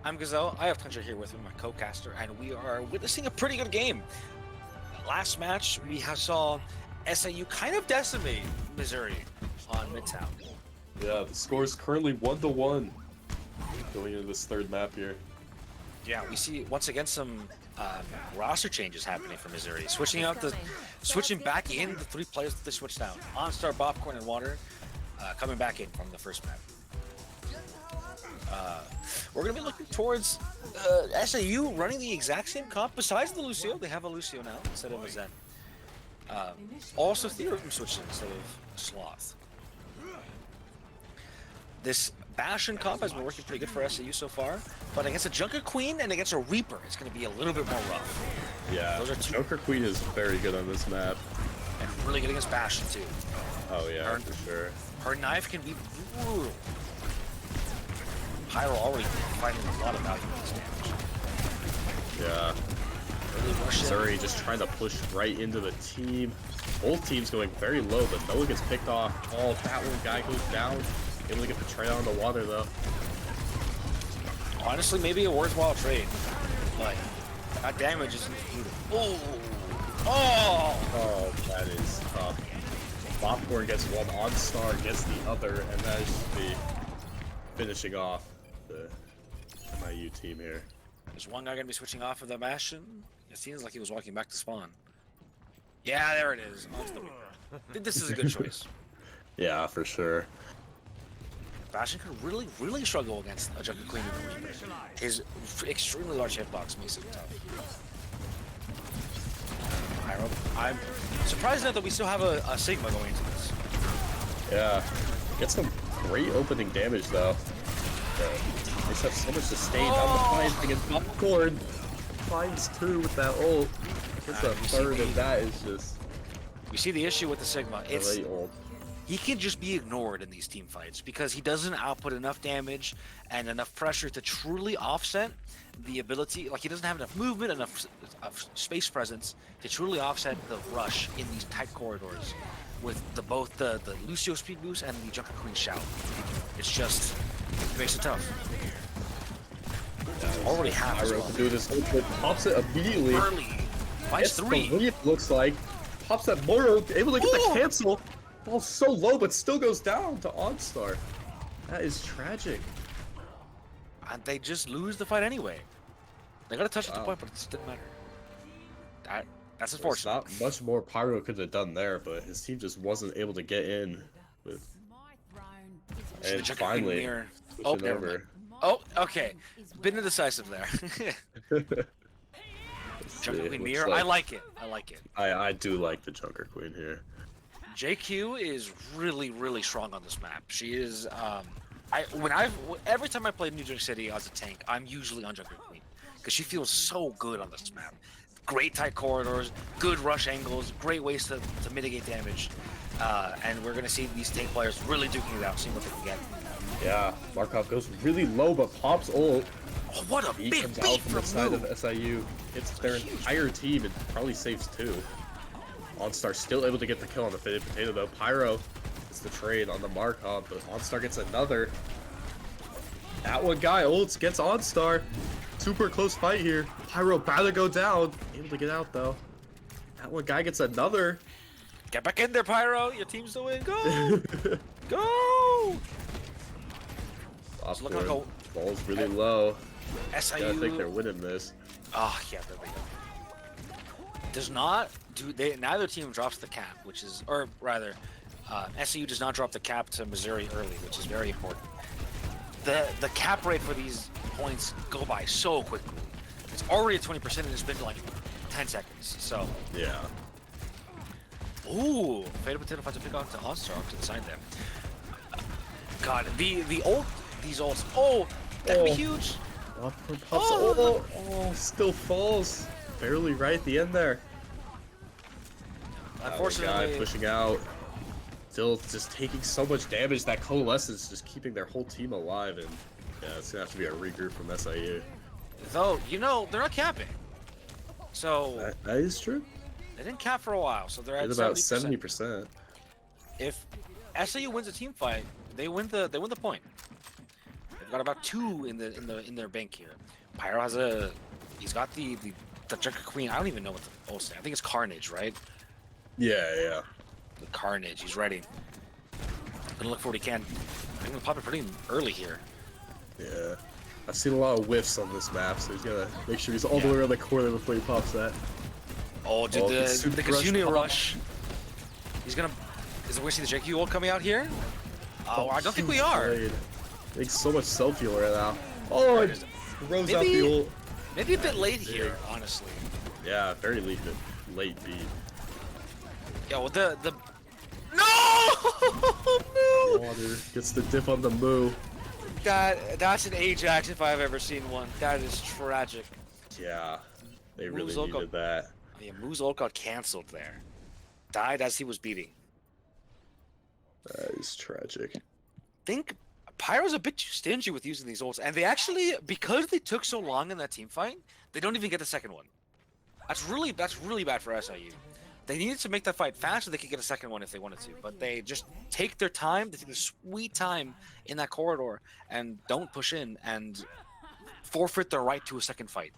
I'm Gazelle. I have Tundra here with me, my co-caster, and we are witnessing a pretty good game. Last match, we saw SIU kind of decimate Missouri on Midtown. Yeah, the score is currently 1-1 going into this third map here. Yeah, we see once again some roster changes happening for Missouri. Switching back in the 3 players that they switched out. OnStar, Bopcorn, and Water coming back in from the first map. We're going to be looking towards SIU running the exact same comp besides the Lucio. They have a Lucio now instead of a Zen. Also Theorem switching instead of Sloth. This Bastion comp has been working pretty good for SIU so far, but against a Junker Queen and against a Reaper, it's going to be a little bit more rough. Yeah, those are two. Joker Queen is very good on this map. And really good against Bastion too. Oh yeah, for sure. Her knife can be brutal. Pyro already finding a lot of value in this damage. Yeah. Really Missouri just trying to push right into the team. Both teams going very low, but no one gets picked off. Oh, that one guy goes down. Able to get the trade on the water though. Honestly, maybe a worthwhile trade, but that damage is brutal. Oh! Oh! Oh, that is tough. Bopcorn gets one, OnStar gets the other, and that is just the finishing off the MIU team here. There's one guy gonna be switching off of the Bastion. It seems like he was walking back to spawn. Yeah, there it is. Onto the Reaper. I think this is a good choice. Yeah, for sure. Bastion could really struggle against a Junker Queen and a Reaper. His extremely large hitbox makes it tough. I'm surprised that we still have a Sigma going into this. Yeah. Gets some great opening damage though. They just have so much sustain on the fight against Bopcorn. Finds 2 with that ult. Gets a third, and that is just. We see the issue with the Sigma. It's really old. he can just be ignored in these team fights because he doesn't output enough damage and enough pressure to truly offset the ability. Like he doesn't have enough movement, enough space presence to truly offset the rush in these tight corridors with both the Lucio speed boost and the Junker Queen shout. It's just it makes it tough. Already half as Pyro well. can do this ult, but pops it immediately. Early. Finds Gets 3. the lead, looks like. Pops that Moro, able to get the cancel. Ball's so low, but still goes down to OnStar. That is tragic. And they just lose the fight anyway. They got to touch at the point, but it didn't matter. That's There's unfortunate. not much more Pyro could have done there, but his team just wasn't able to get in. With... And finally, Oh, switching never mind. Oh, okay. Been indecisive there. Junker Queen Mirror. Like... I like it. I like it. I do like the Junker Queen here. JQ is really strong on this map. She is. Every time I play New York City as a tank, I'm usually on Junker Queen because she feels so good on this map. Great tight corridors, good rush angles, great ways to mitigate damage, and we're gonna see these tank players really duking it out, seeing what they can get. Yeah, Markov goes really low, but pops ult. Oh, what a He big comes beat out from the side Lou. of SIU, hits their entire team, and probably saves 2. OnStar still able to get the kill on the fitted potato though. Pyro is the trade on the Markov, but OnStar gets another. That one guy ults, gets OnStar. Super close fight here. Pyro about to go down. Able to get out though. That one guy gets another. Get back in there, Pyro. Your team's still in. Go! Go! Look like Ball's really low. SIU. I think they're winning this. Oh yeah, there we go. Does not do they? Neither team drops the cap, which is, or rather, SIU does not drop the cap to Missouri early, which is very important. The cap rate for these points go by so quickly. It's already at 20% and it's been like 10 seconds. So Yeah. ooh, Fatal Potato finds a pick off to OnStar to the side there. God, the ult, these ults. Oh, that'd be huge. Oh, still falls. Barely right at the end there. Unfortunately, Guy pushing out. Still just taking so much damage. That Coalescence just keeping their whole team alive. And yeah, it's going to have to be a regroup from SIU. though, you know, they're not capping. So That is true. they didn't cap for a while, so they're at It's about 70%. 70%. If SIU wins a team fight, they win the point. If got about 2 in their bank here. Pyro has he's got the Junker Queen. I don't even know what the ult is. I think it's Carnage, right? Yeah. The Carnage. He's ready. Gonna look for what he can. I'm gonna pop it pretty early here. Yeah. I've seen a lot of whiffs on this map, so he's gotta make sure he's all the way around the corner before he pops that. Oh, dude, the Kazuni rush. He's gonna. Is we see the JQ ult coming out here? Oh, I don't think we are. Makes so much self-heal right now. Oh, it throws out the ult. Maybe a bit late here, honestly. Yeah, very late beat. Yeah, well, the no! Water gets the diff on the moo. That's an Ajax if I've ever seen one. That is tragic. Yeah, they really Moo's needed that. Yeah, Moo's ult got canceled there. Died as he was beating. That is tragic. Think Pyro's a bit too stingy with using these ults, and they actually, because they took so long in that team fight, they don't even get the second one. That's really bad for SIU. They needed to make that fight fast so they could get a second one if they wanted to, but they just take their time, they take their sweet time in that corridor and don't push in and forfeit their right to a second fight.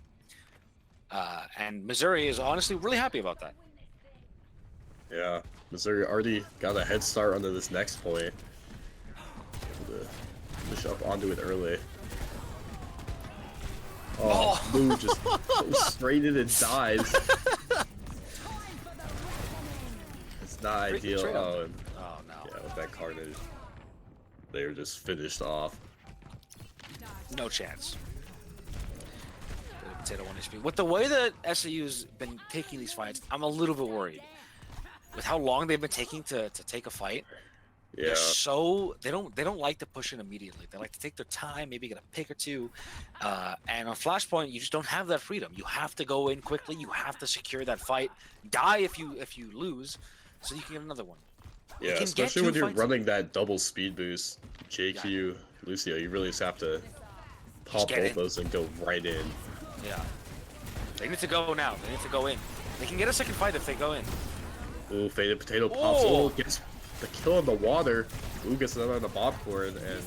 And Missouri is honestly really happy about that. Yeah, Missouri already got a head start onto this next point. Push up onto it early. Oh, Moo just goes straight in and dies. It's not ideal. Oh no. Yeah, with that Carnage, they were just finished off. No chance. Potato 1 HP. With the way that SIU's been taking these fights, I'm a little bit worried. With how long they've been taking to take a fight. Yeah. They don't like to push in immediately. They like to take their time, maybe get a pick or two. And on Flashpoint, you just don't have that freedom. You have to go in quickly. You have to secure that fight. Die if you lose, so you can get another one. Yeah, especially when you're running that double speed boost. JQ, Lucio, you really just have to pop both those and go right in. Yeah. They need to go now. They need to go in. They can get a second fight if they go in. Ooh, Faded Potato pops. Oh, gets the kill in the water. Ooh, gets another on the popcorn, and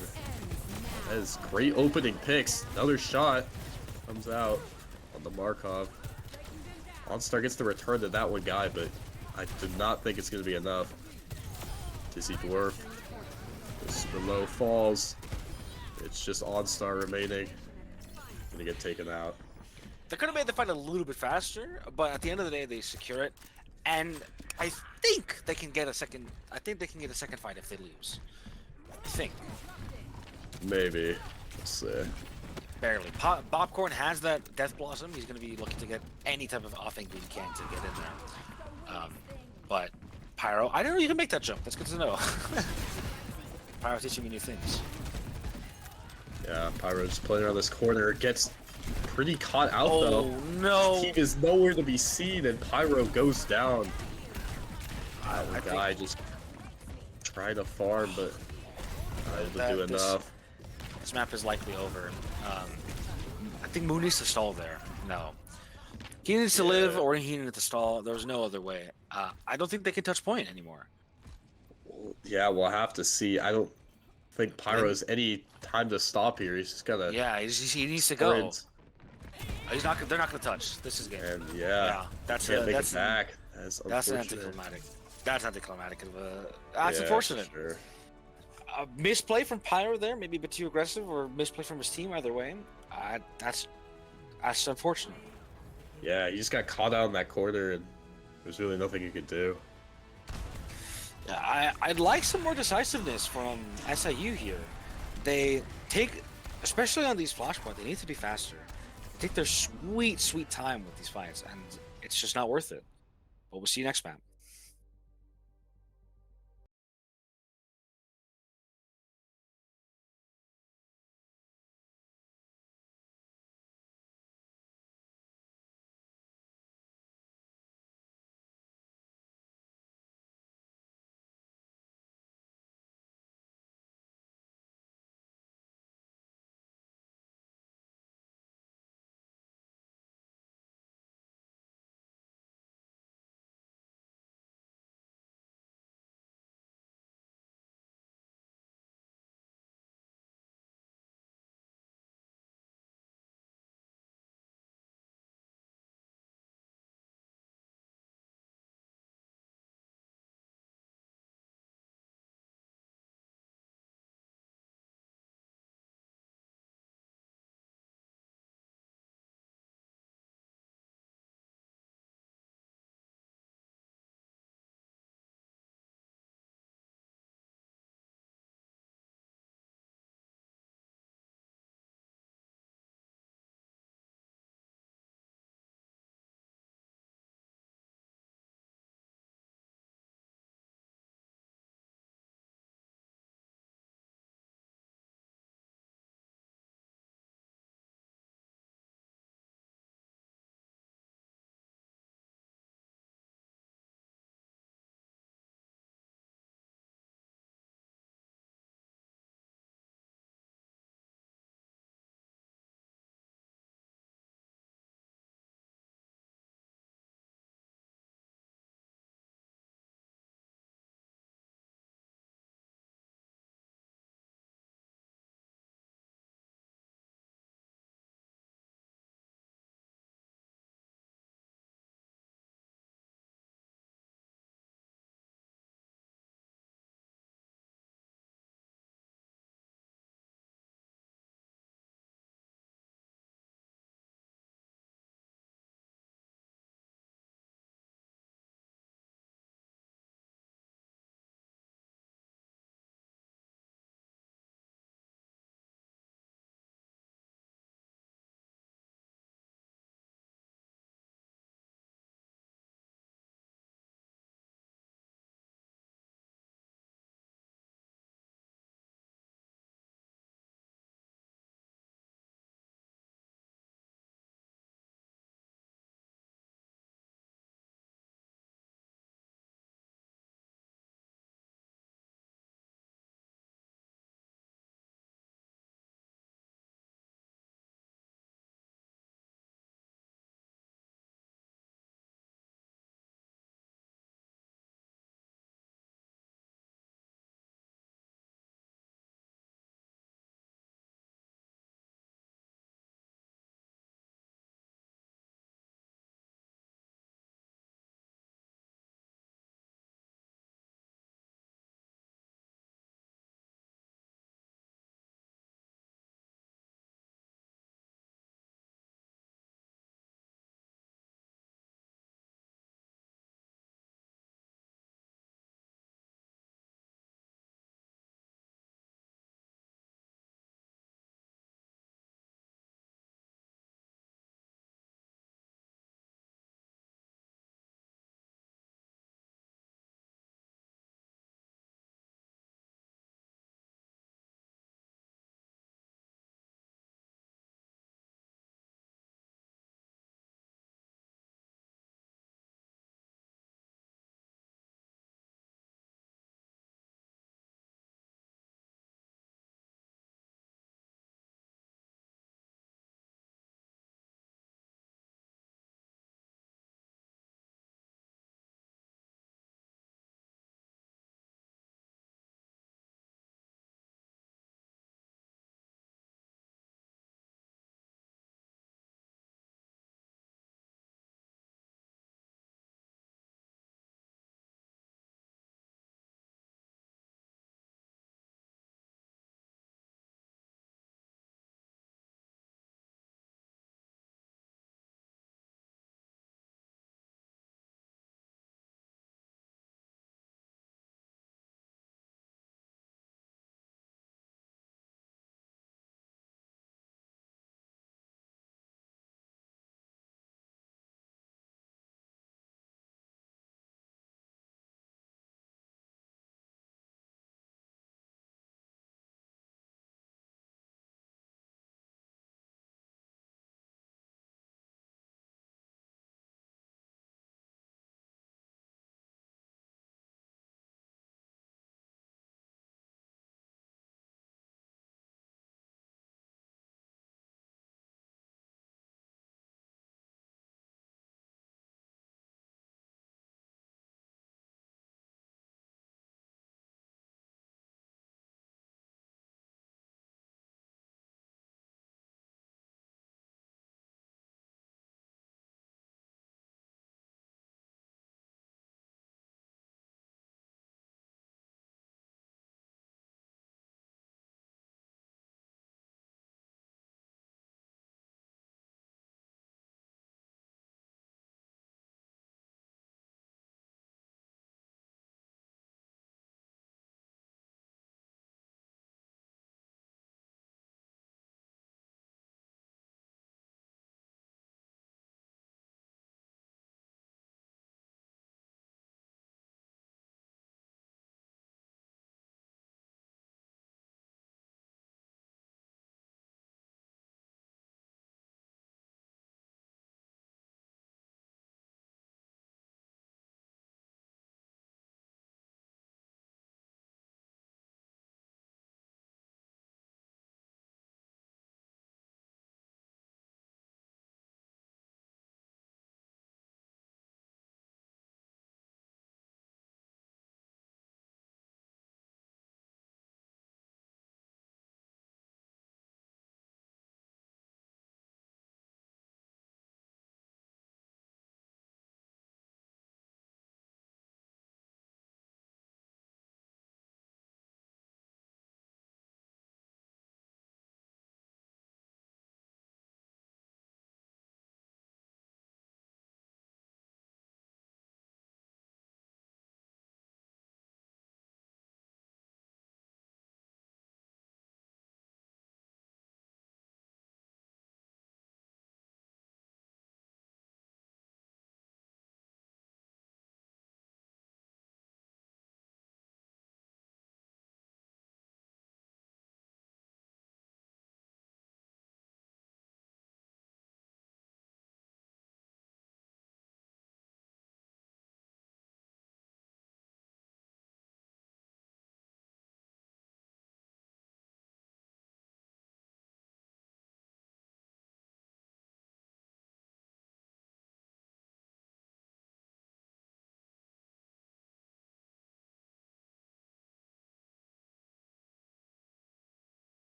that is great opening picks. Another shot comes out on the Markov. OnStar gets the return to that one guy, but I do not think it's going to be enough. Dizzy Dwarf. Super low falls. It's just OnStar remaining. Gonna get taken out. They could have made the fight a little bit faster, but at the end of the day, they secure it. And I think they can get a second. I think they can get a second fight if they lose. I think. Maybe. Let's see. Barely. Popcorn has that Death Blossom. He's going to be looking to get any type of off angle he can to get in there. But Pyro, I didn't know you can make that jump. That's good to know. Pyro's teaching me new things. Yeah, Pyro's playing around this corner. Gets pretty caught out though. Oh no! Team is nowhere to be seen, and Pyro goes down. The guy just tried to farm, but not able to do enough. This map is likely over. I think Moon needs to stall there. No. He needs to live, or he needed to stall. There's no other way. I don't think they can touch point anymore. Yeah, we'll have to see. I don't think Pyro has any time to stop here. He's just gotta. Yeah, he needs to go. He's not. They're not gonna touch. This is game. And that's it back. That's anticlimactic. That's anticlimactic. That's unfortunate. Sure. Misplay from Pyro there, maybe a bit too aggressive, or misplay from his team. Either way, that's unfortunate. Yeah, he just got caught out in that corner, and there's really nothing you could do. Yeah, I'd like some more decisiveness from SIU here. They take, especially on these flashpoints, they need to be faster. They take their sweet time with these fights, and it's just not worth it. But we'll see you next map.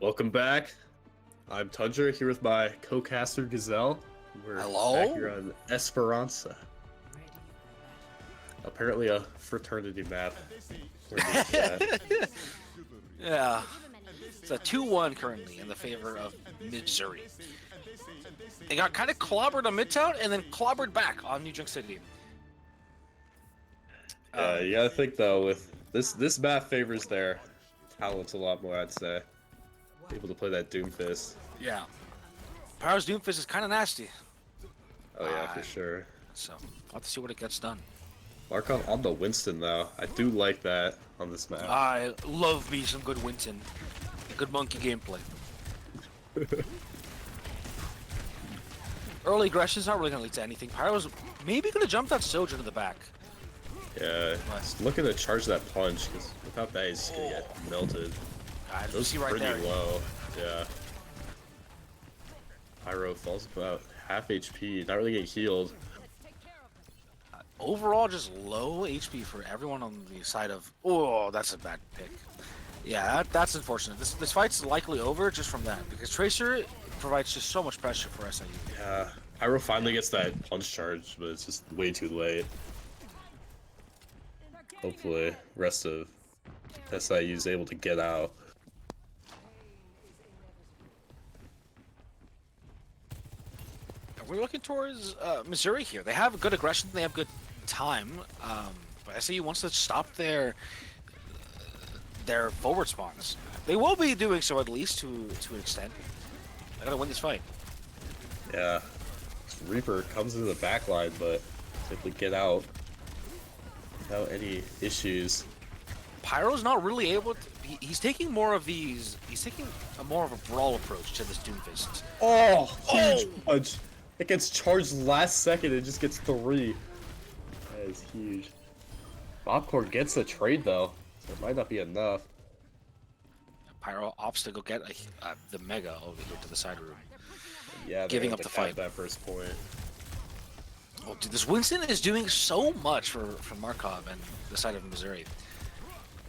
Welcome back. I'm Tundra here with my co-caster Gazelle. We're Hello? back here on Esperanza. Apparently a fraternity map. Yeah. It's a 2-1 currently in the favor of Missouri. They got kind of clobbered on Midtown and then clobbered back on New York City. You gotta think though, with this map favors their talents a lot more, I'd say. Able to play that Doomfist. Yeah. Pyro's Doomfist is kind of nasty. Oh yeah, for sure. So, I'll have to see what it gets done. Mark on the Winston though. I do like that on this map. I love me some good Winston. Good monkey gameplay. Early aggression's not really going to lead to anything. Pyro's maybe going to jump that Sojourn to the back. Yeah, just looking to charge that punch, because without that he's going to get melted. As you Those see right pretty there. low, yeah. Pyro falls about half HP, not really get healed. Overall, just low HP for everyone on the side of... Oh, that's a bad pick. Yeah, that's unfortunate. This fight's likely over just from that, because Tracer provides just so much pressure for SIU. Yeah, Pyro finally gets that punch charge, but it's just way too late. Hopefully, rest of SIU is able to get out. We're looking towards Missouri here. They have good aggression. They have good time. But SIU wants to stop their forward spawns. They will be doing so at least to an extent. I gotta win this fight. Yeah, Reaper comes into the backline, but simply get out without any issues. Pyro's not really able to. He's taking more of these. He's taking more of a brawl approach to this Doomfist. Oh, huge punch! It gets charged last second. It just gets 3. That is huge. Bobcore gets a trade though, so it might not be enough. Pyro opts to go get the Mega over here to the side room. Yeah, Giving up the fight. That first point. Oh, dude, this Winston is doing so much for Markov and the side of Missouri.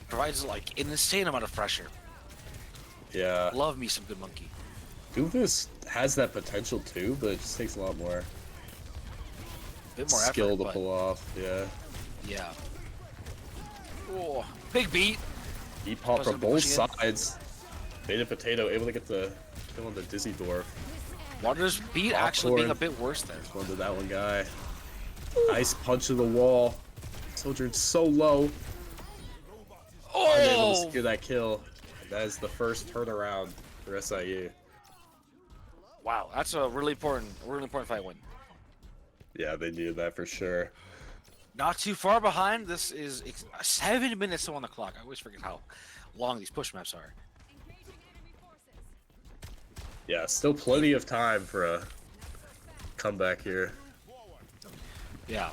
Provides like an insane amount of pressure. Yeah. Love me some good monkey. Doomfist has that potential too, but it just takes a lot more Bit more skill effort, to but pull off. Yeah. yeah. Oh, big beat. Deep pop from Wasn't both pushing it. sides. Beta Potato able to get the kill on the Dizzy Dwarf. Water's beat actually being a bit worse there. One to that one guy. Nice punch to the wall. Sojourn's so low. Unable to Oh! secure that kill. That is the first turnaround for SIU. Wow, that's a really important fight win. Yeah, they needed that for sure. Not too far behind. This is 7 minutes on the clock. I always forget how long these push maps are. Yeah, still plenty of time for a comeback here. Yeah.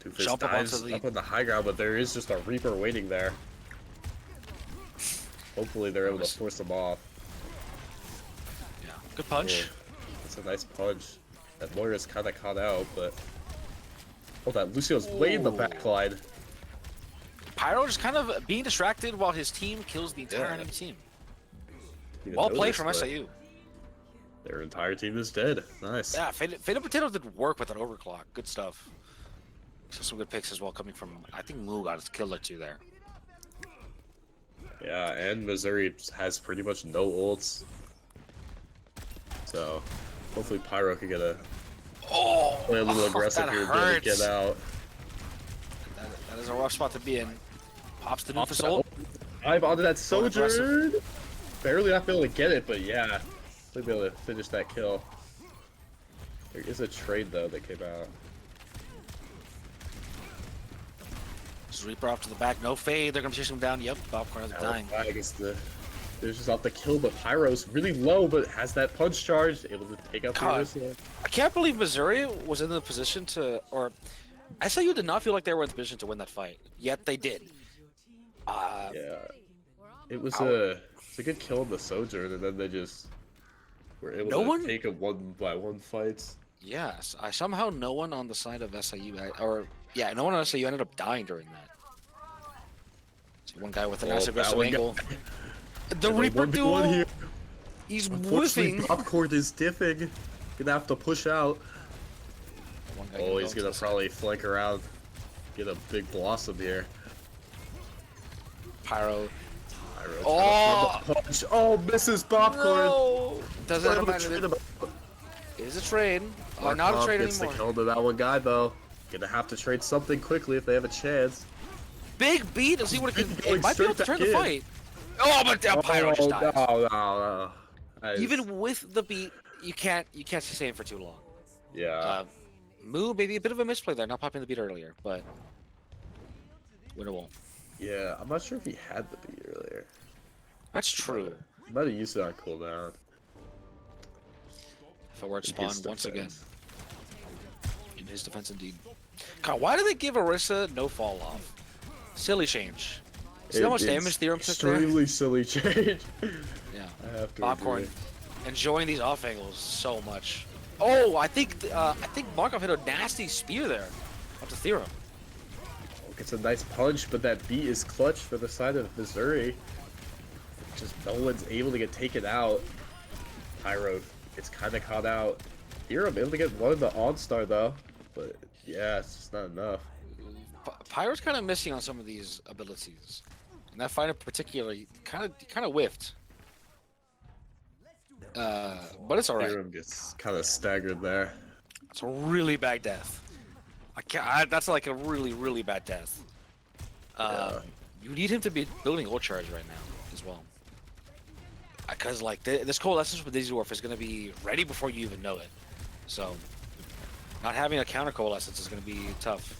Doomfist Jump up dives onto the- up on the high ground, but there is just a Reaper waiting there. Hopefully they're able to force them off. Yeah. Good punch. That's a nice punch. That Moira's kind of caught out, but... Oh, that Lucio's way in the Ooh. backline. Pyro just kind of being distracted while his team kills the entire Yeah. enemy team. Didn't Well played notice, from but SIU. Their entire team is dead. Nice. Yeah, Faded Potato did work with that overclock. Good stuff. So some good picks as well coming from, I think Moo got his kill or two there. Yeah, and Missouri has pretty much no ults. So, hopefully Pyro can get play a little aggressive that here to be able to hurts. get out. That is a rough spot to be in. Pops the Doomfist ult. Dive onto that So aggressive. Sojourn! Barely not be able to get it, but yeah. They'll be able to finish that kill. There is a trade though that came out. Just Reaper off to the back. No fade. They're going to chase him down. Yep. Bobcorn is dying. I guess there's just off the kill, but Pyro's really low, but has that punch charge, able to take out the God. other. I can't believe Missouri was in the position to, or SIU did not feel like they were in the position to win that fight. Yet they did. Yeah. It was a good kill on the Sojourn, and then they just were able to take a 1-by-1 fights. Yes, somehow no one on the side of SIU, no one on SIU ended up dying during that. See one guy with an acid aggressive that one angle. The And they Reaper 1v1 duel. here. He's Unfortunately, whiffing. Popcorn is diffing. Gonna have to push out. One guy Oh, can he's go gonna to probably flank around. Get a big blossom here. Pyro. Pyro trying to Oh! throw the punch. Oh, misses Popcorn. No! Doesn't Able to matter. trade him. It is a trade. Not a Markov trade gets anymore. the kill to that one guy though. Gonna have to trade something quickly if they have a chance. Big beat. Let's see what it can. Going It might be able to straight turn the back in. fight. Oh, but Pyro just dies. No. That is- Even with the beat, you can't sustain for too long. yeah. Moo, maybe a bit of a misplay there, not popping the beat earlier, but winner won't. Yeah, I'm not sure if he had the beat earlier. That's true. He might have used it on cooldown. If it were to In spawn his once again. defense. In his defense, indeed. God, why do they give Orisa no fall off? Silly change. See how much damage Theorem took there? Extremely silly change. Yeah. I have to Popcorn agree. enjoying these off angles so much. Oh, I think Markov hit a nasty spear there up to Theorem. Gets a nice punch, but that beat is clutch for the side of Missouri. Just no one's able to get taken out. Pyro gets kind of caught out. Theorem able to get one of the OnStar though, but yeah, it's just not enough. Pyro's kind of missing on some of these abilities, and that fight in particular kind of whiffed. But it's alright. Theorem gets kind of staggered there. It's a really bad death. That's like a really bad death. You need him to be building ult charge right now as well, because like this coalescence with Dizzy Dwarf is going to be ready before you even know it. So not having a counter coalescence is going to be tough.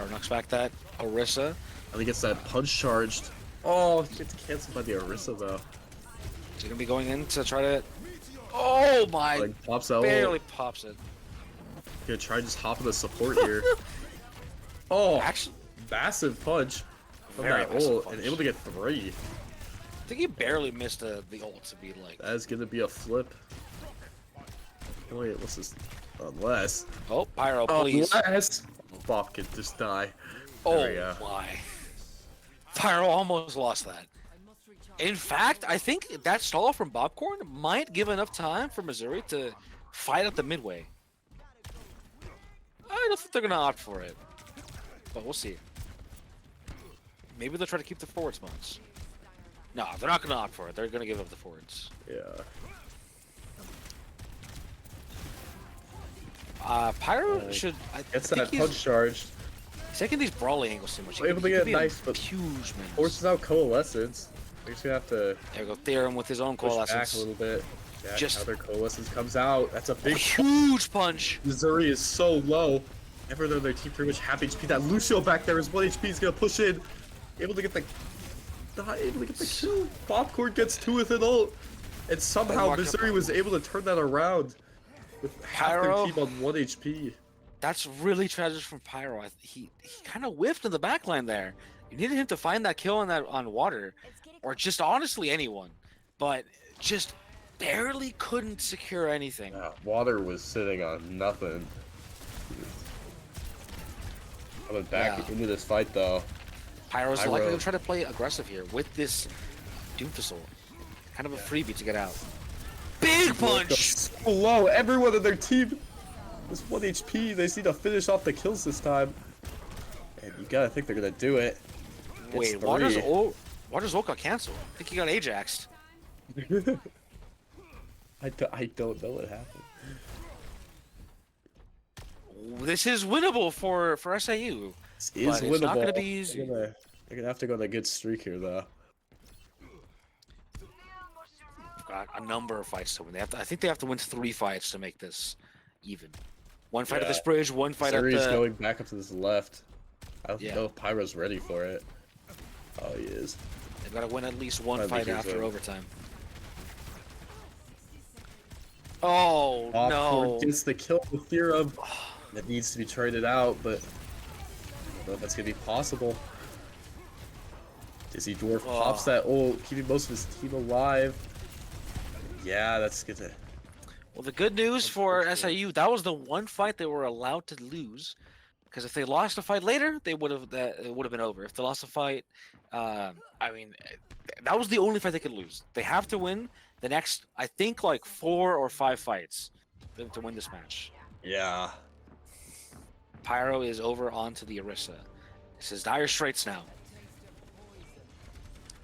Or knocks back that Orisa. And he gets that punch charged. Oh, he gets canceled by the Orisa though. He's going to be going in to try to. Oh my! Like pops out. Barely pops it. Gonna try to just hop in the support here. Oh, Actually, massive punch from Very that massive ult, punch. and able to get 3. I think he barely missed the ult to be like. That is gonna be a flip. Wait, what's this? Unless. Oh, Pyro, please. Unless. Bob can just die. There we Oh go. my. Pyro almost lost that. In fact, I think that stall from Bobcorn might give enough time for Missouri to fight at the midway. I don't think they're gonna opt for it, but we'll see. Maybe they'll try to keep the forward spawns. No, they're not gonna opt for it. They're gonna give up the forwards. Yeah. Pyro should. I Gets think that he's punch charged. taking these brawling angles too much. Able to get nice, but huge man. forces out coalescence. They're just gonna have to There we go, Theorem with his own push back coalescence. a little bit. Yeah, Just- another coalescence comes out. That's a A big. huge punch. Missouri is so low. Ever though their team pretty much half HP. That Lucio back there is 1 HP. He's gonna push in. Able to get the. Not able to get the kill. Popcorn gets 2 with an ult. And somehow Mark- Missouri was able to turn that around. With half Pyro. their team on 1 HP. That's really tragic from Pyro. He kind of whiffed in the backline there. You needed him to find that kill on water, or just honestly anyone, but just barely couldn't secure anything. Water was sitting on nothing. Coming back Yeah. into this fight though. Pyro's Pyro. likely to try to play aggressive here with this Doomfistle. Kind of a freebie to get out. Big punch! So low. Everyone in their team is 1 HP. They just need to finish off the kills this time. And you gotta think they're gonna do it. It's Wait, 3. Water's ult got canceled. I think he got Ajaxed. I don't know what happened. This is winnable for SIU. This is But winnable. it's not gonna be easy. They're gonna have to go on a good streak here though. Got a number of fights to win. I think they have to win 3 fights to make this even. One fight at this bridge, one fight Missouri's at the. going back up to this left. I don't Yeah. know if Pyro's ready for it. Oh, he is. They've got to win at least one I think fight he's after in. overtime. Oh no! Gets the kill with Theorem. That needs to be traded out, but I don't know if that's gonna be possible. Dizzy Dwarf pops that ult, keeping most of his team alive. Yeah, that's gonna. Well, the good news for SIU, that was the one fight they were allowed to lose, because if they lost the fight later, it would have been over. If they lost the fight, I mean, that was the only fight they could lose. They have to win the next, I think, like 4 or 5 fights to win this match. Yeah. Pyro is over onto the Orisa. This is Dire Straits now.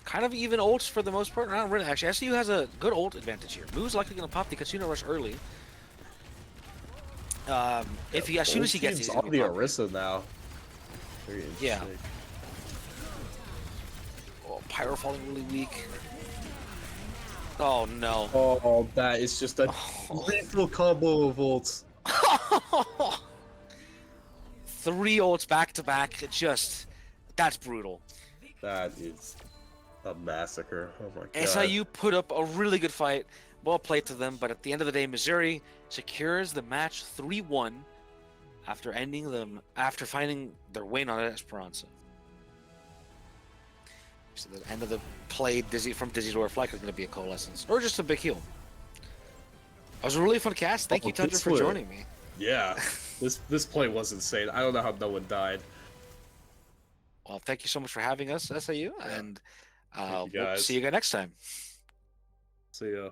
Kind of even ults for the most part. Not really, actually. SIU has a good ult advantage here. Moo's likely going to pop the Katsuna Rush early. If he, as soon as he gets it, he's on gonna the be popping. Orisa now. Yeah. Oh, Pyro falling really weak. Oh no. Oh, that is just a lethal combo of ults. 3 ults back to back. That's brutal. That is a massacre. Oh my god. SIU put up a really good fight. Well played to them, but at the end of the day, Missouri secures the match 3-1 after finding their win on Esperanza. So the end of the play from Dizzy's Dwarf like is going to be a coalescence or just a big heal. It was a really fun cast. Thank you, Tundra, for joining me. Yeah, this play was insane. I don't know how no one died. Well, thank you so much for having us, SIU, and you we'll guys. see you guys next time. See ya.